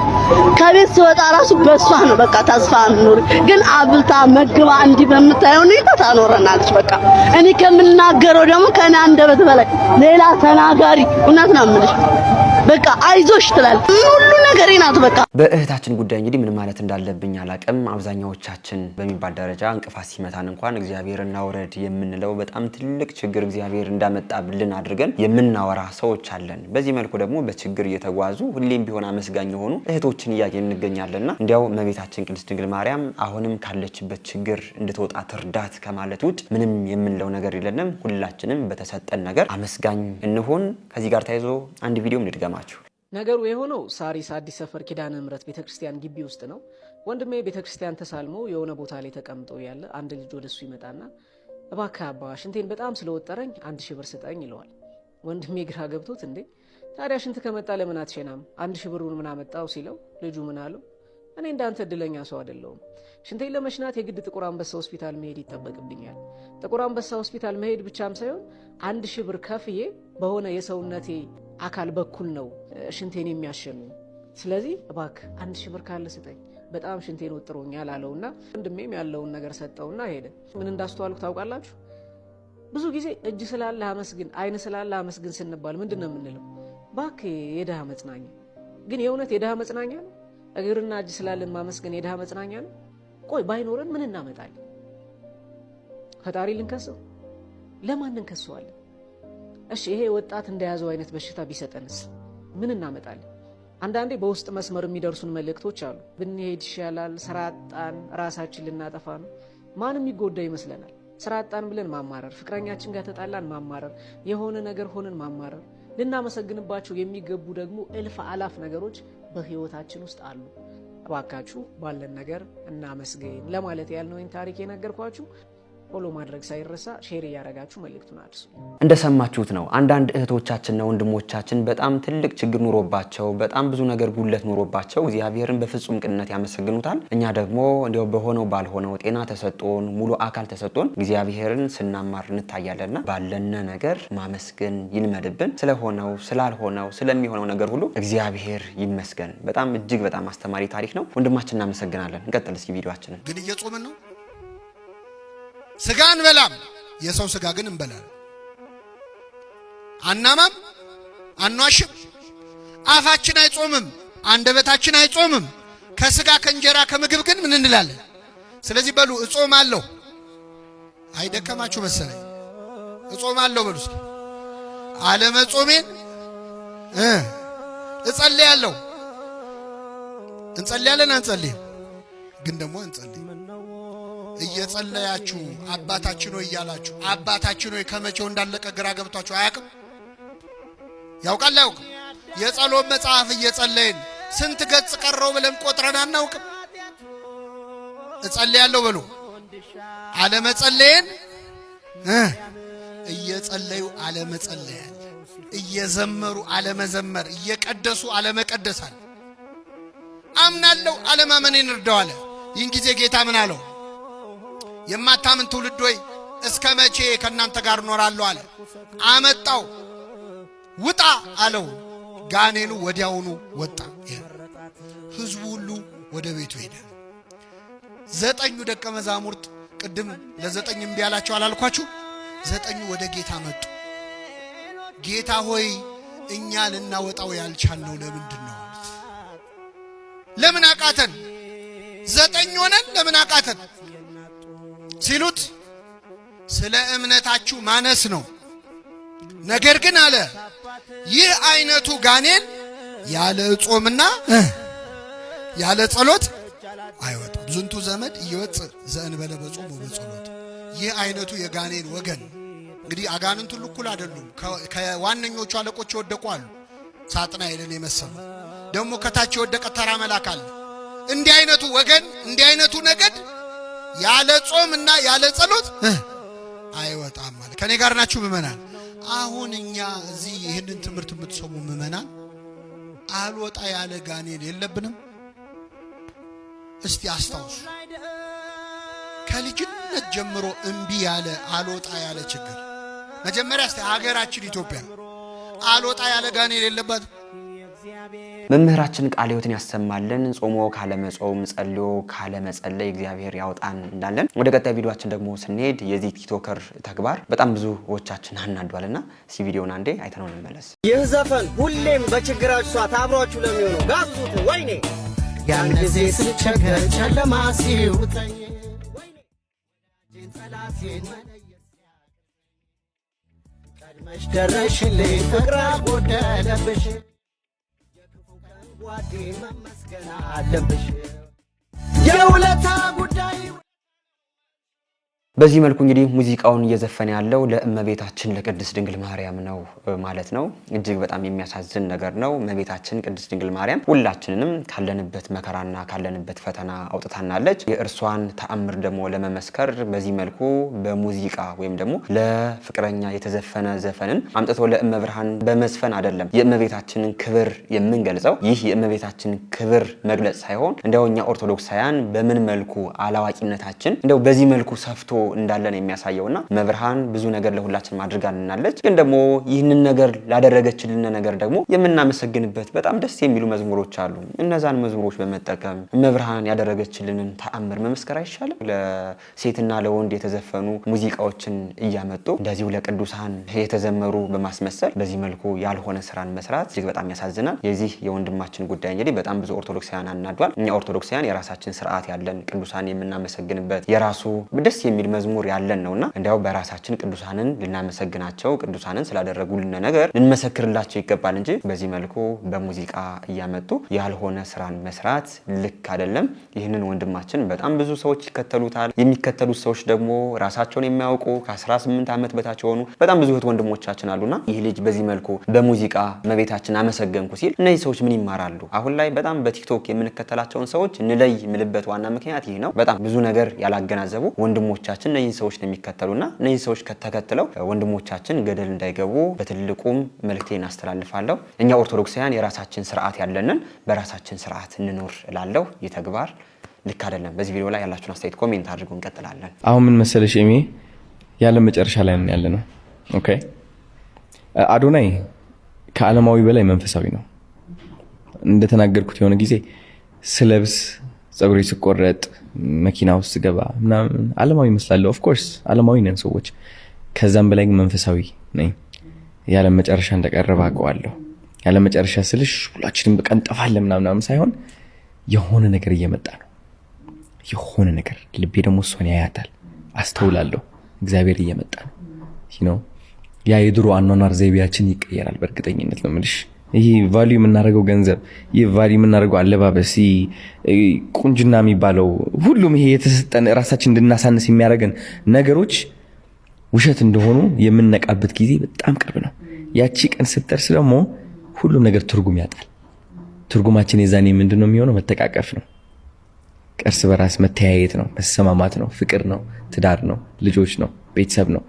ከቤት ስወጣ ራሱ በሷ ነው በቃ ተስፋ ኑሪ። ግን አብልታ መግባ እንዲህ በምታየው ሁኔታ ታኖረናለች። በቃ እኔ ከምናገረው ደግሞ ከኔ አንደበት በላይ ሌላ ተናጋሪ እውነት ነው የምልሽ። በቃ አይዞሽ ትላለች ሁሉ ነገር ናት። በቃ በእህታችን ጉዳይ እንግዲህ ምን ማለት እንዳለብኝ አላቅም። አብዛኛዎቻችን በሚባል ደረጃ እንቅፋት ሲመታን እንኳን እግዚአብሔር እናውረድ የምንለው በጣም ትልቅ ችግር እግዚአብሔር እንዳመጣብልን አድርገን የምናወራ ሰዎች አለን። በዚህ መልኩ ደግሞ በችግር እየተጓዙ ሁሌም ቢሆን አመስጋኝ የሆኑ እህቶችን እያየን እንገኛለንና እንዲያው እመቤታችን ቅድስት ድንግል ማርያም አሁንም ካለችበት ችግር እንድትወጣ ትርዳት ከማለት ውጭ ምንም የምንለው ነገር የለንም። ሁላችንም በተሰጠን ነገር አመስጋኝ እንሆን። ከዚህ ጋር ተያይዞ አንድ ቪዲዮ እንድገማችሁ። ነገሩ የሆነው ሳሪስ አዲስ ሰፈር ኪዳነ ምሕረት ቤተክርስቲያን ግቢ ውስጥ ነው። ወንድሜ ቤተክርስቲያን ተሳልሞ የሆነ ቦታ ላይ ተቀምጦ ያለ አንድ ልጅ ወደሱ ይመጣና እባክህ አባ ሽንቴን በጣም ስለወጠረኝ 1000 ብር ስጠኝ ይለዋል። ወንድሜ ግራ ገብቶት እንዴ ታዲያ ሽንት ከመጣ ለምን አትሸናም? 1000 ብሩን ምን አመጣው ሲለው ልጁ ምን አለው? እኔ እንዳንተ እድለኛ ሰው አይደለሁም። ሽንቴን ለመሽናት የግድ ጥቁር አንበሳ ሆስፒታል መሄድ ይጠበቅብኛል። ጥቁር አንበሳ ሆስፒታል መሄድ ብቻም ሳይሆን 1000 ብር ከፍዬ በሆነ የሰውነቴ አካል በኩል ነው ሽንቴን የሚያሸኑ። ስለዚህ እባክህ 1000 ብር ካለ ስጠኝ፣ በጣም ሽንቴን ወጥሮኛል አለውና ወንድሜም ያለውን ነገር ሰጠውና ሄደ። ምን እንዳስተዋልኩ ታውቃላችሁ? ብዙ ጊዜ እጅ ስላለ አመስግን፣ አይን ስላለ አመስግን ስንባል ምንድን ነው የምንለው? እባክህ የድሃ መጽናኛ። ግን የእውነት የድሃ መጽናኛ ነው? እግርና እጅ ስላለን ማመስገን የድሃ መጽናኛ ነው? ቆይ ባይኖረን ምን እናመጣለን? ፈጣሪ ልንከሰው? ለማን እንከሰዋለን? እሺ ይሄ ወጣት እንደያዘው አይነት በሽታ ቢሰጠንስ ምን እናመጣለን? አንዳንዴ በውስጥ መስመር የሚደርሱን መልእክቶች አሉ። ብንሄድ ይሻላል፣ ስራ አጣን፣ ራሳችን ልናጠፋ ነው። ማንም ይጎዳ ይመስለናል። ስራ አጣን ብለን ማማረር፣ ፍቅረኛችን ጋር ተጣላን ማማረር፣ የሆነ ነገር ሆነን ማማረር። ልናመሰግንባቸው የሚገቡ ደግሞ እልፍ አላፍ ነገሮች በህይወታችን ውስጥ አሉ። እባካችሁ ባለን ነገር እናመስግን ለማለት ያልነው ታሪክ የነገርኳችሁ። ፎሎ ማድረግ ሳይረሳ ሼር እያደረጋችሁ መልእክቱን አድርሱ። እንደሰማችሁት ነው። አንዳንድ እህቶቻችንና ወንድሞቻችን በጣም ትልቅ ችግር ኑሮባቸው በጣም ብዙ ነገር ጉለት ኑሮባቸው እግዚአብሔርን በፍጹም ቅንነት ያመሰግኑታል። እኛ ደግሞ እንዲያው በሆነው ባልሆነው ጤና ተሰጥቶን ሙሉ አካል ተሰጥቶን እግዚአብሔርን ስናማር እንታያለንና ባለነ ነገር ማመስገን ይልመድብን። ስለሆነው ስላልሆነው ስለሚሆነው ነገር ሁሉ እግዚአብሔር ይመስገን። በጣም እጅግ በጣም አስተማሪ ታሪክ ነው። ወንድማችን እናመሰግናለን። እንቀጥል እስኪ ቪዲዮአችንን። ግን እየጾምን ነው። ስጋ እንበላም፣ የሰው ስጋ ግን እንበላለን። አናማም፣ አኗሽም፣ አፋችን አይጾምም፣ አንደበታችን አይጾምም። ከስጋ ከእንጀራ ከምግብ ግን ምን እንላለን? ስለዚህ በሉ እጾማለሁ። አይደከማችሁ መሰለኝ። እጾማለሁ በሉ እስኪ። አለመጾሜን እጸልያለሁ። እንጸልያለን አንጸልይም? ግን ደግሞ እንጸልይ። እየጸለያችሁ አባታችን ሆይ እያላችሁ አባታችን ሆይ ከመቼው እንዳለቀ ግራ ገብቷችሁ አያውቅም? ያውቃል አያውቅም? የጸሎት መጽሐፍ እየጸለይን ስንት ገጽ ቀረው ብለን ቆጥረን አናውቅም? እጸልያለሁ በሉ። አለመጸለይን እየጸለዩ አለመጸለያል፣ እየዘመሩ አለመዘመር፣ እየቀደሱ አለመቀደሳል። አምናለሁ አለማመኔን እርዳዋለ። ይህን ጊዜ ጌታ ምን አለው? የማታምን ትውልድ ሆይ እስከ መቼ ከእናንተ ጋር እኖራለሁ አለ። አመጣው፣ ውጣ አለው። ጋኔኑ ወዲያውኑ ወጣ። ህዝቡ ሁሉ ወደ ቤቱ ሄደ። 9 ደቀ መዛሙርት ቅድም ለ9 እምቢ አላቸው አላልኳችሁ? 9 ወደ ጌታ መጡ። ጌታ ሆይ እኛ ልናወጣው ያልቻልነው ለምንድን ነው አሉት። ለምን አቃተን? 9 ሆነን ለምን አቃተን ሲሉት ስለ እምነታችሁ ማነስ ነው። ነገር ግን አለ ይህ አይነቱ ጋኔን ያለ ጾምና ያለ ጸሎት አይወጣም። ዝንቱ ዘመድ ይወጥ ዘእንበለ በጾም ወበጸሎት። ይህ አይነቱ የጋኔን ወገን እንግዲህ አጋንንቱ እኩል አይደሉም። ከዋነኞቹ አለቆች የወደቁ አሉ። ሳጥናኤልን የመሰሉ ደግሞ ከታች የወደቀ ተራ መልአክ አለ። እንዲህ አይነቱ ወገን እንዲህ አይነቱ ነገድ ያለ ጾምና ያለ ጸሎት አይወጣም ማለት። ከኔ ጋር ናችሁ ምእመናን? አሁን እኛ እዚህ ይህንን ትምህርት የምትሰሙ ምእመናን አልወጣ ያለ ጋኔን የለብንም? እስቲ አስታውሱ። ከልጅነት ጀምሮ እምቢ ያለ አልወጣ ያለ ችግር መጀመሪያ እስቲ ሀገራችን ኢትዮጵያ አልወጣ ያለ ጋኔን የሌለባት መምህራችን ቃለ ሕይወትን ያሰማልን። ጾሞ ካለመጾም ጸልዮ ካለመጸለይ እግዚአብሔር ያውጣን እንዳለን። ወደ ቀጣይ ቪዲዮአችን ደግሞ ስንሄድ የዚህ ቲክቶከር ተግባር በጣም ብዙዎቻችን አናዷልና እስኪ ቪዲዮውን አንዴ አይተነው እንመለስ። ይህ ዘፈን ሁሌም በችግራችሁ ሰዓት አብሯችሁ ለሚሆነው ጋብዙት። ወይኔ ያን ጊዜ ስቸገር ጨለማ ሲውጠኝ ቀድመሽ ደረሽልኝ ፍቅር አልጎደለብሽ ጓዴ መመስገን አለብሽ የውለታ ጉዳይ። በዚህ መልኩ እንግዲህ ሙዚቃውን እየዘፈነ ያለው ለእመቤታችን ለቅድስት ድንግል ማርያም ነው ማለት ነው። እጅግ በጣም የሚያሳዝን ነገር ነው። እመቤታችን ቅድስት ድንግል ማርያም ሁላችንንም ካለንበት መከራና ካለንበት ፈተና አውጥታናለች። የእርሷን ተአምር ደግሞ ለመመስከር በዚህ መልኩ በሙዚቃ ወይም ደግሞ ለፍቅረኛ የተዘፈነ ዘፈንን አምጥቶ ለእመብርሃን በመዝፈን አይደለም የእመቤታችንን ክብር የምንገልጸው። ይህ የእመቤታችን ክብር መግለጽ ሳይሆን እንደው እኛ ኦርቶዶክሳውያን በምን መልኩ አላዋቂነታችን እንደው በዚህ መልኩ ሰፍቶ እንዳለን የሚያሳየውና መብርሃን ብዙ ነገር ለሁላችን አድርጋልናለች። ግን ደግሞ ይህንን ነገር ላደረገችልን ነገር ደግሞ የምናመሰግንበት በጣም ደስ የሚሉ መዝሙሮች አሉ። እነዛን መዝሙሮች በመጠቀም መብርሃን ያደረገችልንን ተአምር መመስከር አይሻልም? ለሴትና ለወንድ የተዘፈኑ ሙዚቃዎችን እያመጡ እንደዚሁ ለቅዱሳን የተዘመሩ በማስመሰል በዚህ መልኩ ያልሆነ ስራን መስራት እጅግ በጣም ያሳዝናል። የዚህ የወንድማችን ጉዳይ እንግዲህ በጣም ብዙ ኦርቶዶክሳውያን አናዷል። እኛ ኦርቶዶክሳውያን የራሳችን ስርዓት ያለን ቅዱሳን የምናመሰግንበት የራሱ ደስ የሚል መዝሙር ያለን ነውና እንዲያው በራሳችን ቅዱሳንን ልናመሰግናቸው ቅዱሳንን ስላደረጉልን ነገር ልንመሰክርላቸው ይገባል እንጂ በዚህ መልኩ በሙዚቃ እያመጡ ያልሆነ ስራን መስራት ልክ አይደለም። ይህንን ወንድማችን በጣም ብዙ ሰዎች ይከተሉታል። የሚከተሉት ሰዎች ደግሞ ራሳቸውን የሚያውቁ ከ18 ዓመት በታች የሆኑ በጣም ብዙ ወንድሞቻችን አሉና ይህ ልጅ በዚህ መልኩ በሙዚቃ እመቤታችን አመሰገንኩ ሲል እነዚህ ሰዎች ምን ይማራሉ? አሁን ላይ በጣም በቲክቶክ የምንከተላቸውን ሰዎች እንለይ ምልበት ዋና ምክንያት ይህ ነው። በጣም ብዙ ነገር ያላገናዘቡ ወንድሞቻችን እነዚህ ሰዎች ነው የሚከተሉና እነዚህ ሰዎች ከተከተለው ወንድሞቻችን ገደል እንዳይገቡ በትልቁም መልእክቴን አስተላልፋለሁ። እኛ ኦርቶዶክሳውያን የራሳችን ስርዓት ያለንን በራሳችን ስርዓት እንኖር እላለሁ። ይህ ተግባር ልክ አይደለም። በዚህ ቪዲዮ ላይ ያላችሁን አስተያየት ኮሜንት አድርጉ። እንቀጥላለን። አሁን ምን መሰለሽ ኤሚ ያለ መጨረሻ ላይ ነው ያለነው። ኦኬ አዶናይ ከዓለማዊ በላይ መንፈሳዊ ነው። እንደተናገርኩት የሆነ ጊዜ ስለብስ ጸጉሬ ሲቆረጥ መኪና ውስጥ ገባ ምናምን ዓለማዊ ይመስላል። ኦፍ ኮርስ ዓለማዊ ነን ሰዎች። ከዛም በላይ መንፈሳዊ ነኝ። ያለ መጨረሻ እንደቀረበ አውቀዋለሁ። ያለ መጨረሻ ስልሽ ሁላችንም በቃ እንጠፋለን ምናምን ሳይሆን የሆነ ነገር እየመጣ ነው። የሆነ ነገር ልቤ ደግሞ እሷን ያያታል፣ አስተውላለሁ። እግዚአብሔር እየመጣ ነው። ያ የድሮ አኗኗር ዘይቤያችን ይቀየራል። በእርግጠኝነት ነው የምልሽ። ይሄ ቫልዩ የምናደርገው ገንዘብ፣ ይሄ ቫልዩ የምናደርገው አለባበስ፣ ቁንጅና የሚባለው ሁሉም ይሄ የተሰጠን ራሳችን እንድናሳንስ የሚያደርገን ነገሮች ውሸት እንደሆኑ የምንነቃበት ጊዜ በጣም ቅርብ ነው። ያቺ ቀን ስትደርስ ደግሞ ሁሉም ነገር ትርጉም ያጣል። ትርጉማችን የዛኔ ምንድነው የሚሆነው? መተቃቀፍ ነው፣ እርስ በራስ መተያየት ነው፣ መሰማማት ነው፣ ፍቅር ነው፣ ትዳር ነው፣ ልጆች ነው፣ ቤተሰብ ነው።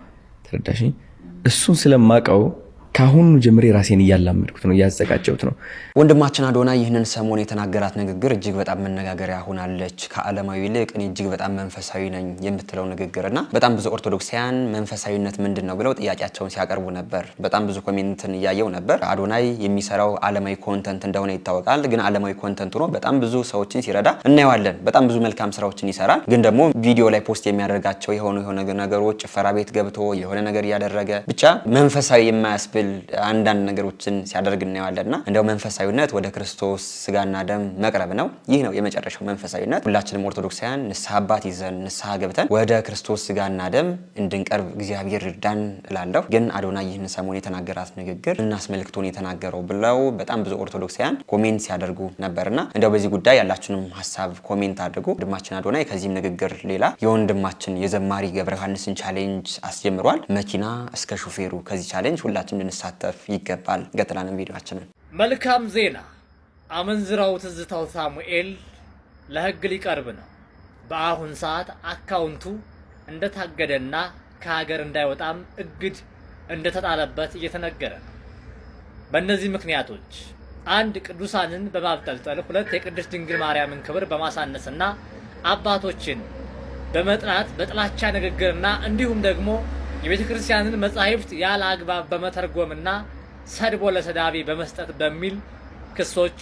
ተረዳሽኝ? እሱን ስለማቀው ካሁኑ ጀምሬ ራሴን እያላመድኩት ነው፣ እያዘጋጀሁት ነው። ወንድማችን አዶናይ ይህንን ሰሞን የተናገራት ንግግር እጅግ በጣም መነጋገሪያ ሆናለች። ከዓለማዊ ይልቅ እኔ እጅግ በጣም መንፈሳዊ ነኝ የምትለው ንግግርና በጣም ብዙ ኦርቶዶክሳውያን መንፈሳዊነት ምንድነው ብለው ጥያቄያቸውን ሲያቀርቡ ነበር። በጣም ብዙ ኮሜንትን እያየው ነበር። አዶናይ የሚሰራው ዓለማዊ ኮንተንት እንደሆነ ይታወቃል። ግን ዓለማዊ ኮንተንት ሆኖ በጣም ብዙ ሰዎችን ሲረዳ እናየዋለን። በጣም ብዙ መልካም ስራዎችን ይሰራል። ግን ደግሞ ቪዲዮ ላይ ፖስት የሚያደርጋቸው የሆነ ነገሮች ጭፈራ ቤት ገብቶ የሆነ ነገር እያደረገ ብቻ መንፈሳዊ የማያስብል አንዳንድ ነገሮችን ሲያደርግ እናየዋለንና እንደው መንፈሳዊነት ወደ ክርስቶስ ስጋና ደም መቅረብ ነው። ይህ ነው የመጨረሻው መንፈሳዊነት። ሁላችንም ኦርቶዶክሳውያን ንስሐ አባት ይዘን ንስሐ ገብተን ወደ ክርስቶስ ስጋና ደም እንድንቀርብ እግዚአብሔር ይርዳን እላለሁ። ግን አዶናይ ይህን ሰሞን የተናገራት ንግግር እናስመልክቶን የተናገረው ብለው በጣም ብዙ ኦርቶዶክሳውያን ኮሜንት ሲያደርጉ ነበርና እንደው በዚህ ጉዳይ ያላችሁንም ሀሳብ ኮሜንት አድርጉ። ወንድማችን አዶናይ ከዚህም ንግግር ሌላ የወንድማችን የዘማሪ ገብረ ዮሐንስን ቻሌንጅ አስጀምሯል። መኪና እስከ ሹፌሩ ከዚህ ቻሌንጅ ሁላችንም ልንሳተፍ ይገባል። ገጥላንም ቪዲዮአችንን መልካም ዜና። አመንዝራው ትዝታው ሳሙኤል ለህግ ሊቀርብ ነው። በአሁን ሰዓት አካውንቱ እንደታገደና ከሀገር እንዳይወጣም እግድ እንደተጣለበት እየተነገረ ነው። በእነዚህ ምክንያቶች አንድ ቅዱሳንን በማብጠልጠል፣ ሁለት የቅድስት ድንግል ማርያምን ክብር በማሳነስና አባቶችን በመጥላት በጥላቻ ንግግርና እንዲሁም ደግሞ የቤተ ክርስቲያንን መጻሕፍት ያለ አግባብ በመተርጎምና ሰድቦ ለሰዳቢ በመስጠት በሚል ክሶች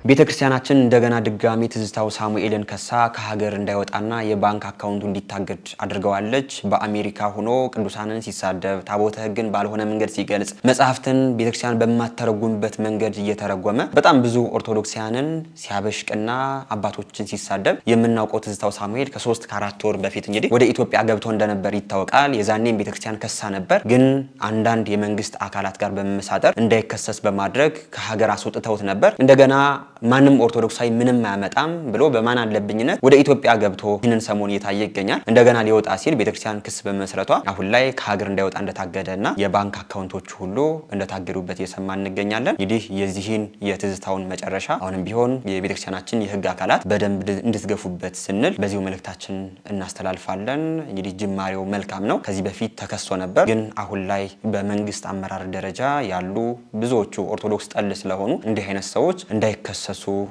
ቤተክርስቲያናችን እንደገና ድጋሚ ትዝታው ሳሙኤልን ከሳ ከሀገር እንዳይወጣና የባንክ አካውንቱ እንዲታገድ አድርገዋለች። በአሜሪካ ሆኖ ቅዱሳንን ሲሳደብ፣ ታቦተ ሕግን ባልሆነ መንገድ ሲገልጽ፣ መጽሐፍትን ቤተክርስቲያን በማተረጉምበት መንገድ እየተረጎመ በጣም ብዙ ኦርቶዶክሳውያንን ሲያበሽቅና አባቶችን ሲሳደብ የምናውቀው ትዝታው ሳሙኤል ከ3 ከ4 ወር በፊት እንግዲህ ወደ ኢትዮጵያ ገብቶ እንደነበር ይታወቃል። የዛኔም ቤተክርስቲያን ከሳ ነበር። ግን አንዳንድ የመንግስት አካላት ጋር በመመሳጠር እንዳይከሰስ በማድረግ ከሀገር አስወጥተውት ነበር። እንደገና ማንም ኦርቶዶክሳዊ ምንም አያመጣም ብሎ በማን አለብኝነት ወደ ኢትዮጵያ ገብቶ ይህንን ሰሞን እየታየ ይገኛል። እንደገና ሊወጣ ሲል ቤተክርስቲያን ክስ በመስረቷ አሁን ላይ ከሀገር እንዳይወጣ እንደታገደና የባንክ አካውንቶች ሁሉ እንደታገዱበት እየሰማን እንገኛለን። እንግዲህ የዚህን የትዝታውን መጨረሻ አሁንም ቢሆን የቤተክርስቲያናችን የህግ አካላት በደንብ እንድትገፉበት ስንል በዚሁ መልእክታችን እናስተላልፋለን። እንግዲህ ጅማሬው መልካም ነው። ከዚህ በፊት ተከሶ ነበር። ግን አሁን ላይ በመንግስት አመራር ደረጃ ያሉ ብዙዎቹ ኦርቶዶክስ ጠል ስለሆኑ እንዲህ አይነት ሰዎች እንዳይከሰሱ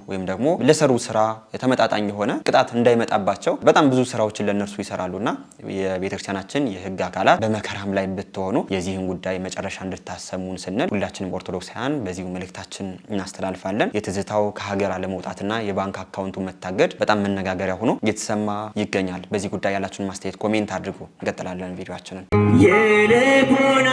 ወይም ደግሞ ለሰሩ ስራ ተመጣጣኝ የሆነ ቅጣት እንዳይመጣባቸው በጣም ብዙ ስራዎችን ለነርሱ ይሰራሉና የቤተክርስቲያናችን የህግ አካላት በመከራም ላይ ብትሆኑ የዚህን ጉዳይ መጨረሻ እንድታሰሙን ስንል ሁላችንም ኦርቶዶክሳውያን በዚሁ መልእክታችን እናስተላልፋለን። የትዝታው ከሀገር አለመውጣትና የባንክ አካውንቱ መታገድ በጣም መነጋገሪያ ሆኖ እየተሰማ ይገኛል። በዚህ ጉዳይ ያላችሁን ማስተያየት ኮሜንት አድርጉ። እንቀጥላለን ቪዲዮአችንን። የልቡና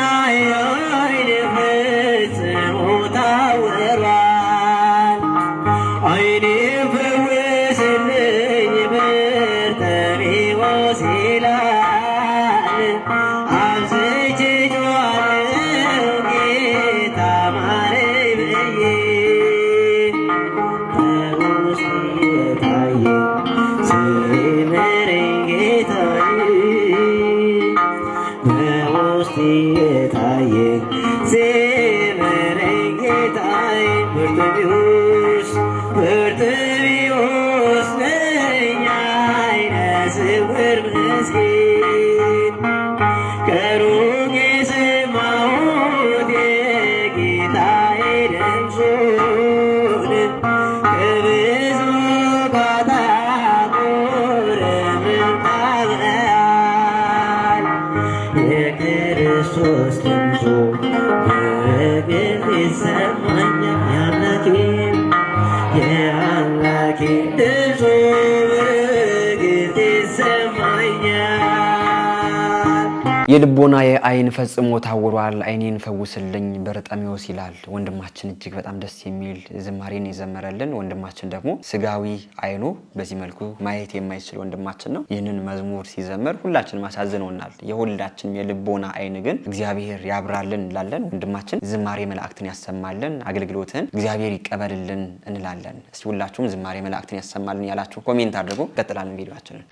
የልቦና የአይን ፈጽሞ ታውሯል፣ አይኔን ፈውስልኝ በርጠሚዎስ ይላል ወንድማችን። እጅግ በጣም ደስ የሚል ዝማሬን የዘመረልን ወንድማችን ደግሞ ስጋዊ አይኑ በዚህ መልኩ ማየት የማይችል ወንድማችን ነው። ይህንን መዝሙር ሲዘመር ሁላችንም አሳዝነውናል። የሁላችንም የልቦና አይን ግን እግዚአብሔር ያብራልን እንላለን። ወንድማችን ዝማሬ መላእክትን ያሰማልን፣ አገልግሎትን እግዚአብሔር ይቀበልልን እንላለን። እስቲ ሁላችሁም ዝማሬ መላእክትን ያሰማልን ያላችሁ ኮሜንት አድርጉ። ቀጥላለን ቪዲዮአችንን።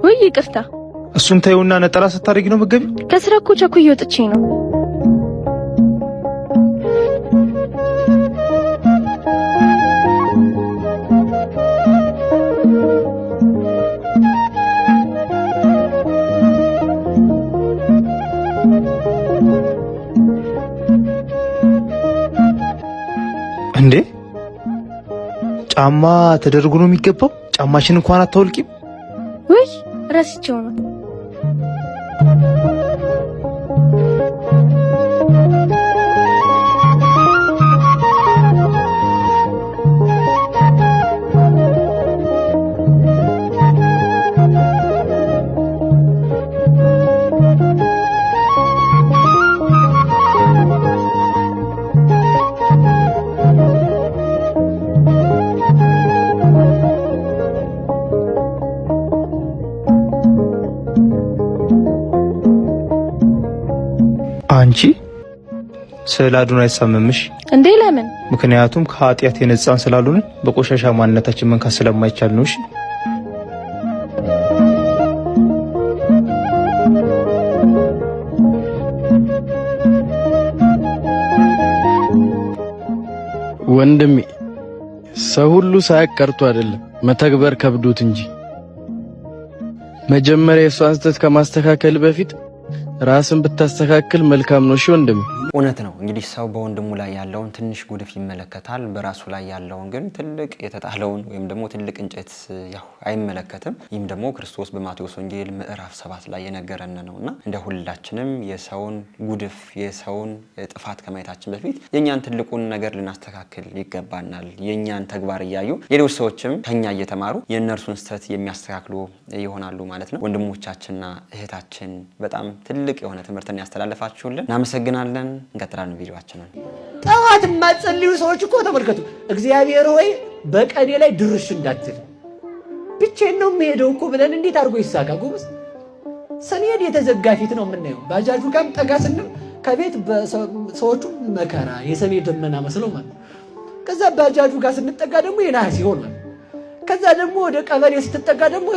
ወይ ይቅርታ፣ እሱን ታዩና ነጠላ ስታደርጊ ነው መገቢ? ከስራ እኮ ቸኩዬ ወጥቼ ነው። እንዴ ጫማ ተደርጎ ነው የሚገባው? ጫማሽን እንኳን አታወልቂም? ወይ ረስቼው ነው። አንቺ ስለ አዶናይ አይሳመምሽ እንዴ? ለምን? ምክንያቱም ከኃጢአት የነጻን ስላልሆነ በቆሻሻ ማንነታችን መንካት ስለማይቻል ነው። እሺ ወንድሜ፣ ሰው ሁሉ ሳያቀርቱ አይደለም መተግበር ከብዶት እንጂ መጀመሪያ የሷን ስህተት ከማስተካከል በፊት ራስን ብታስተካክል መልካም ነው። እሺ ወንድሜ። እውነት ነው። እንግዲህ ሰው በወንድሙ ላይ ያለውን ትንሽ ጉድፍ ይመለከታል፣ በራሱ ላይ ያለውን ግን ትልቅ የተጣለውን ወይም ደግሞ ትልቅ እንጨት ያው አይመለከትም። ይህም ደግሞ ክርስቶስ በማቴዎስ ወንጌል ምዕራፍ 7 ላይ የነገረን ነውና እንደ ሁላችንም የሰውን ጉድፍ የሰውን ጥፋት ከማየታችን በፊት የኛን ትልቁን ነገር ልናስተካክል ይገባናል። የኛን ተግባር እያዩ ሌሎች ሰዎችም ከኛ እየተማሩ የእነርሱን ስህተት የሚያስተካክሉ ይሆናሉ ማለት ነው። ወንድሞቻችንና እህታችን በጣም ትልቅ የሆነ ትምህርትን ያስተላልፋችሁልን እናመሰግናለን። እንቀጥላለን ቪዲዮአችንን። ጠዋት የማትጸልዩ ሰዎች እኮ ተመልከቱ። እግዚአብሔር ሆይ በቀኔ ላይ ድርሽ እንዳትል ብቻዬን ነው የምሄደው እኮ ብለን እንዴት አድርጎ ይሳካ ጎበዝ። ስንሄድ የተዘጋ ፊት ነው የምናየው። ባጃጁ ጋርም ጠጋ ስንል ከቤት ሰዎቹ መከራ የሰኔ ደመና መስለው ማለት። ከዛ ባጃጁ ጋር ስንጠጋ ደግሞ የነሐስ ይሆናል። ከዛ ደግሞ ወደ ቀበሌ ስትጠጋ ደግሞ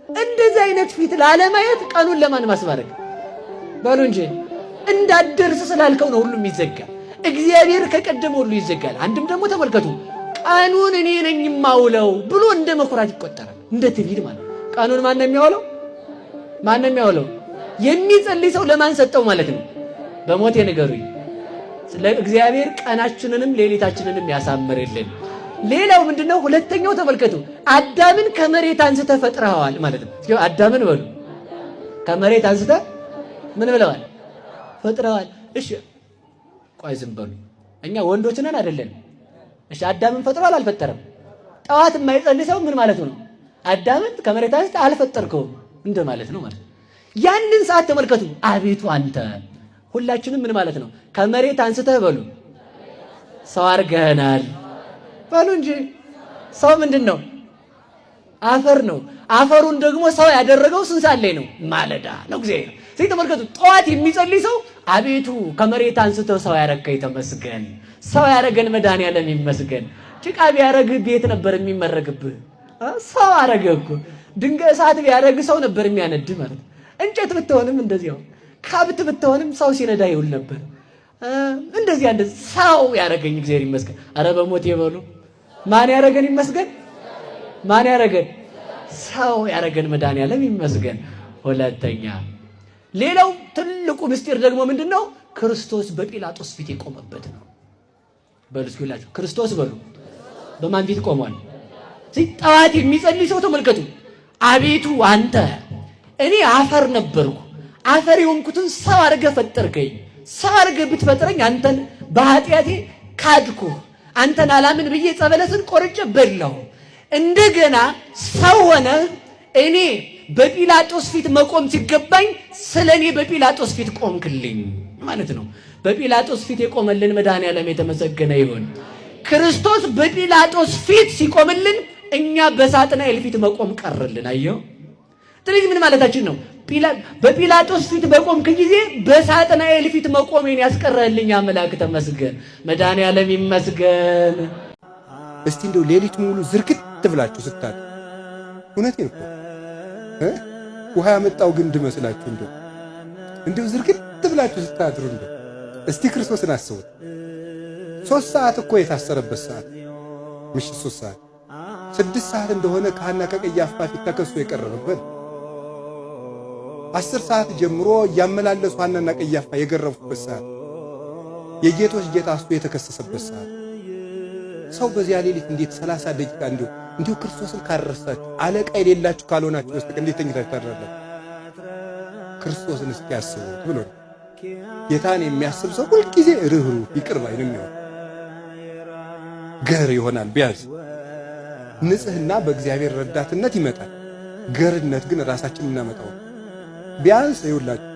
እንደዚህ አይነት ፊት ላለማየት ቀኑን ለማን ማስባረክ ባሉ እንጂ እንዳደርስ ስላልከው ነው ሁሉም ይዘጋ። እግዚአብሔር ከቀደመ ሁሉ ይዘጋል። አንድም ደግሞ ተመልከቱ ቀኑን እኔ ነኝ የማውለው ብሎ እንደ መኩራት ይቆጠራል። እንደ ትዕቢት ማለት ቀኑን ማን ነው የሚያውለው? ማን ነው የሚያውለው? የሚጸልይ ሰው ለማን ሰጠው ማለት ነው? በሞቴ ንገሩኝ። ለእግዚአብሔር ቀናችንንም ሌሊታችንንም ያሳምርልን። ሌላው ምንድነው? ሁለተኛው ተመልከቱ አዳምን ከመሬት አንስተህ ፈጥረዋል ማለት ነው። እስኪ አዳምን በሉ ከመሬት አንስተህ ምን ብለዋል? ፈጥረዋል። እሺ ቆይ ዝም በሉ። እኛ ወንዶች ነን አይደለን? እሺ አዳምን ፈጥሯል አልፈጠረም? ጠዋት የማይጸልይ ሰው ምን ማለት ነው? አዳምን ከመሬት አንስተህ አልፈጠርከውም እንደ ማለት ነው ማለት። ያንን ሰዓት ተመልከቱ አቤቱ አንተ ሁላችንም ምን ማለት ነው? ከመሬት አንስተህ በሉ ሰው አድርገናል በሉ እንጂ ሰው ምንድን ነው? አፈር ነው። አፈሩን ደግሞ ሰው ያደረገው ስንት ሰዓት ላይ ነው? ማለዳ ነው እግዚአብሔር። ስለዚህ ተመልከቱ ጠዋት የሚጸልይ ሰው አቤቱ ከመሬት አንስተው ሰው ያረከኝ ተመስገን፣ ሰው ያረገን መድኃኒዓለም ይመስገን። ጭቃ ቢያረግህ ቤት ነበር የሚመረግብህ፣ ሰው አረገ እኮ። ድንጋይ እሳት ቢያረግ ሰው ነበር የሚያነድህ ማለት። እንጨት ብትሆንም እንደዚያው፣ ካብት ብትሆንም ሰው ሲነዳ ይውል ነበር። እንደዚህ አንደ ሰው ያረገኝ እግዚአብሔር ይመስገን። አረ በሞት ይበሉ ማን ያረገን ይመስገን? ማን ያረገን? ሰው ያረገን መድኃኒዓለም ይመስገን። ሁለተኛ ሌላው ትልቁ ምስጢር ደግሞ ምንድነው? ክርስቶስ በጲላጦስ ፊት የቆመበት ነው። በሉ እስኪ ሁላችሁ ክርስቶስ በሉ በማን ፊት ቆሟል? ጠዋት የሚጸልይ ሰው ተመልከቱ አቤቱ አንተ እኔ አፈር ነበርኩ፣ አፈር የሆንኩትን ሰው አድርገህ ፈጠርከኝ። ሰው አድርገህ ብትፈጥረኝ አንተን በኃጢአቴ ካድኩ፣ አንተን አላምን ብዬ ጸበለስን ቆርጬ በላሁ። እንደገና ሰው ሆነ እኔ በጲላጦስ ፊት መቆም ሲገባኝ ስለኔ በጲላጦስ ፊት ቆምክልኝ ማለት ነው። በጲላጦስ ፊት የቆመልን መድኃኒዓለም የተመሰገነ ይሁን። ክርስቶስ በጲላጦስ ፊት ሲቆምልን እኛ በሳጥናኤል ፊት መቆም ቀርልን። አየው። ስለዚህ ምን ማለታችን ነው? በጲላጦስ ፊት በቆምክ ጊዜ በሳጥናኤል ፊት መቆሜን ያስቀረልኝ አምላክ ተመስገን፣ መድኃኒዓለም ይመስገን። እስቲ እንደው ሌሊት ሙሉ ዝርግት ብላችሁ ስታድሩ እውነቴን እኮ ውሃ ያመጣው ግንድ መስላችሁ እንደው ዝርግት ብላችሁ ስታድሩ እስቲ ክርስቶስን አስቡት። 3 ሰዓት እኮ የታሰረበት ሰዓት ምሽት 3 ሰዓት 6 ሰዓት እንደሆነ ከሐና ከቀያፋ ፊት ተከሶ የቀረበበት 10 ሰዓት ጀምሮ እያመላለሱ ሐናና ቀያፋ የገረፉበት ሰዓት የጌቶች ጌታ እሱ የተከሰሰበት ሰዓት ሰው በዚያ ሌሊት እንዴት 30 ደቂቃ እንዲሁ ክርስቶስን ካረሳችሁ አለቃ የሌላችሁ ካልሆናችሁ በስተቀር እንዴት ተኝታችሁ ታድራላችሁ? ክርስቶስን እስኪ ያስቡት ብሎ ጌታን የሚያስብ ሰው ሁልጊዜ ርኅሩህ ይቅር ባይ ነው የሚሆነው። ገር ይሆናል። ቢያንስ ንጽህና በእግዚአብሔር ረዳትነት ይመጣል። ገርነት ግን ራሳችን እናመጣው። ቢያንስ ይውላችሁ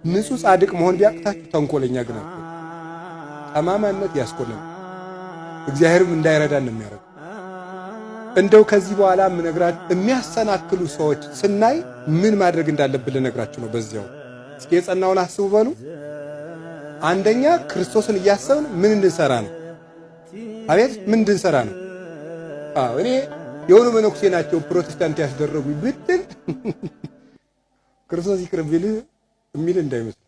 ንጹህ ጻድቅ መሆን ቢያቅታችሁ ተንኮለኛ ግን አትሆኑ። ጠማማነት ያስኮነን እግዚአብሔርም እንዳይረዳን ነው የሚያደርገው። እንደው ከዚህ በኋላ ምነግራችሁ የሚያሰናክሉ ሰዎች ስናይ ምን ማድረግ እንዳለብን ልነግራችሁ ነው። በዚያው እስኪ የጸናውን አስቡ በሉ። አንደኛ ክርስቶስን እያሰብን ምን እንድንሰራ ነው? አቤት ምን እንድንሰራ ነው? እኔ የሆኑ መነኩሴ ናቸው ፕሮቴስታንት ያስደረጉኝ ብትል ክርስቶስ ይቅር ቢልህ የሚል እንዳይመስል።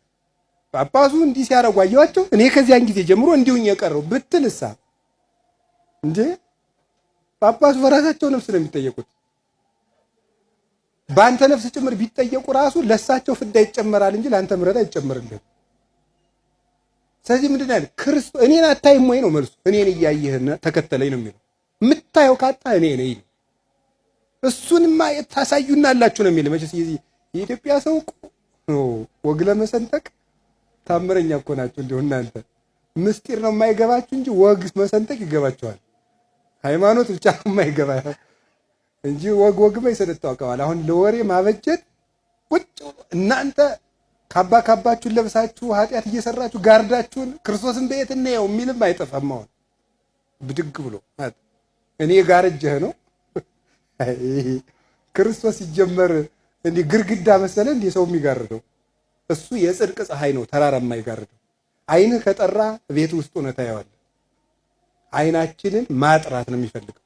ጳጳሱ እንዲህ ሲያረጉ አየኋቸው እኔ ከዚያን ጊዜ ጀምሮ እንዲሁኝ የቀረው ብትልሳ እንዴ ጳጳሱ በራሳቸው ነፍስ ነው የሚጠየቁት። በአንተ ነፍስ ጭምር ቢጠየቁ ራሱ ለሳቸው ፍዳ ይጨመራል እንጂ ለአንተ ምሕረት አይጨመርልህም። ስለዚህ ምንድን ነው ክርስቶስ እኔን አታይም ወይ ነው መልሱ። እኔን እያየህና ተከተለኝ ነው የሚለው። የምታየው ካጣ እኔ ነኝ እሱንማ ታሳዩና አላችሁ ነው የሚል። መቼስ የኢትዮጵያ ሰው ወግ ለመሰንጠቅ ታምረኛ እኮ ናቸው። እንደው እናንተ ምስጢር ነው የማይገባችሁ እንጂ ወግ መሰንጠቅ ይገባችኋል። ሃይማኖት ብቻ ነው የማይገባ እንጂ ወግማ ይሰነጠው አቀዋል። አሁን ለወሬ ማበጀት ቁጭ እናንተ ካባችሁን ለብሳችሁ ኃጢአት እየሰራችሁ ጋርዳችሁን ክርስቶስን በየት ነው የሚልም አይጠፋም። አሁን ብድግ ብሎ ማለት እኔ ጋርጀህ ነው ክርስቶስ ሲጀመር እንዴ ግርግዳ መሰለ እንዴ ሰው የሚጋርደው? እሱ የጽድቅ ፀሐይ ነው ተራራ የማይጋርደው። አይንህ ከጠራ ቤት ውስጥ ሆነ ታየዋለህ። አይናችንን ማጥራት ነው የሚፈልገው።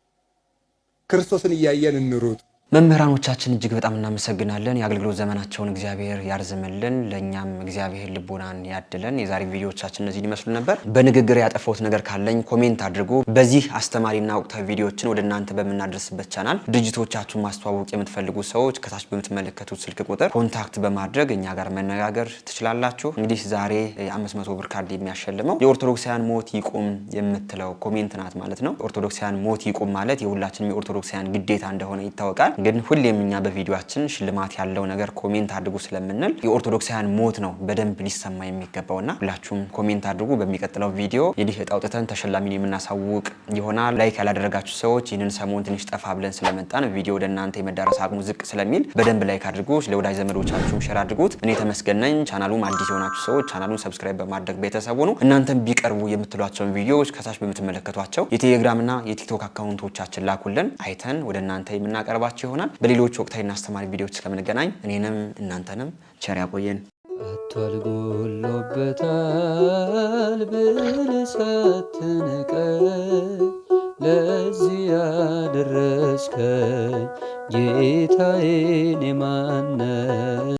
ክርስቶስን እያየን እንሩጥ። መምህራኖቻችን እጅግ በጣም እናመሰግናለን። የአገልግሎት ዘመናቸውን እግዚአብሔር ያርዝምልን፣ ለእኛም እግዚአብሔር ልቦናን ያድለን። የዛሬ ቪዲዮዎቻችን እነዚህ ሊመስሉ ነበር። በንግግር ያጠፋሁት ነገር ካለኝ ኮሜንት አድርጉ። በዚህ አስተማሪና ወቅታዊ ቪዲዮዎችን ወደ እናንተ በምናደርስበት ቻናል ድርጅቶቻችሁን ማስተዋወቅ የምትፈልጉ ሰዎች ከታች በምትመለከቱት ስልክ ቁጥር ኮንታክት በማድረግ እኛ ጋር መነጋገር ትችላላችሁ። እንግዲህ ዛሬ 500 ብር ካርድ የሚያሸልመው የኦርቶዶክሳውያን ሞት ይቁም የምትለው ኮሜንት ናት ማለት ነው። ኦርቶዶክሳውያን ሞት ይቁም ማለት የሁላችንም የኦርቶዶክሳውያን ግዴታ እንደሆነ ይታወቃል። ግን ሁሌም እኛ በቪዲዮአችን ሽልማት ያለው ነገር ኮሜንት አድርጉ ስለምንል የኦርቶዶክሳውያን ሞት ነው በደንብ ሊሰማ የሚገባውና ሁላችሁም ኮሜንት አድርጉ። በሚቀጥለው ቪዲዮ የዲህ እጣ አውጥተን ተሸላሚን የምናሳውቅ ይሆናል። ላይክ ያላደረጋችሁ ሰዎች ይህንን ሰሞን ትንሽ ጠፋ ብለን ስለመጣን ቪዲዮ ወደ እናንተ የመዳረስ አቅሙ ዝቅ ስለሚል በደንብ ላይክ አድርጉ። ለወዳጅ ዘመዶቻችሁም ሼር አድርጉት። እኔ ተመስገን ነኝ። ቻናሉም አዲስ የሆናችሁ ሰዎች ቻናሉን ሰብስክራይብ በማድረግ ቤተሰቡ ነው። እናንተም ቢቀርቡ የምትሏቸውን ቪዲዮዎች ከታች በምትመለከቷቸው የቴሌግራምና የቲክቶክ አካውንቶቻችን ላኩልን። አይተን ወደ እናንተ የምናቀርባቸው ይሆናል። በሌሎች ወቅታዊና አስተማሪ ቪዲዮዎች እስከምንገናኝ እኔንም እናንተንም ቸር ያቆየን። አቷል ጎሎበታል ብል ሳትንቀኝ ለዚህ ያደረስከኝ ጌታዬ እኔ ማን ነኝ?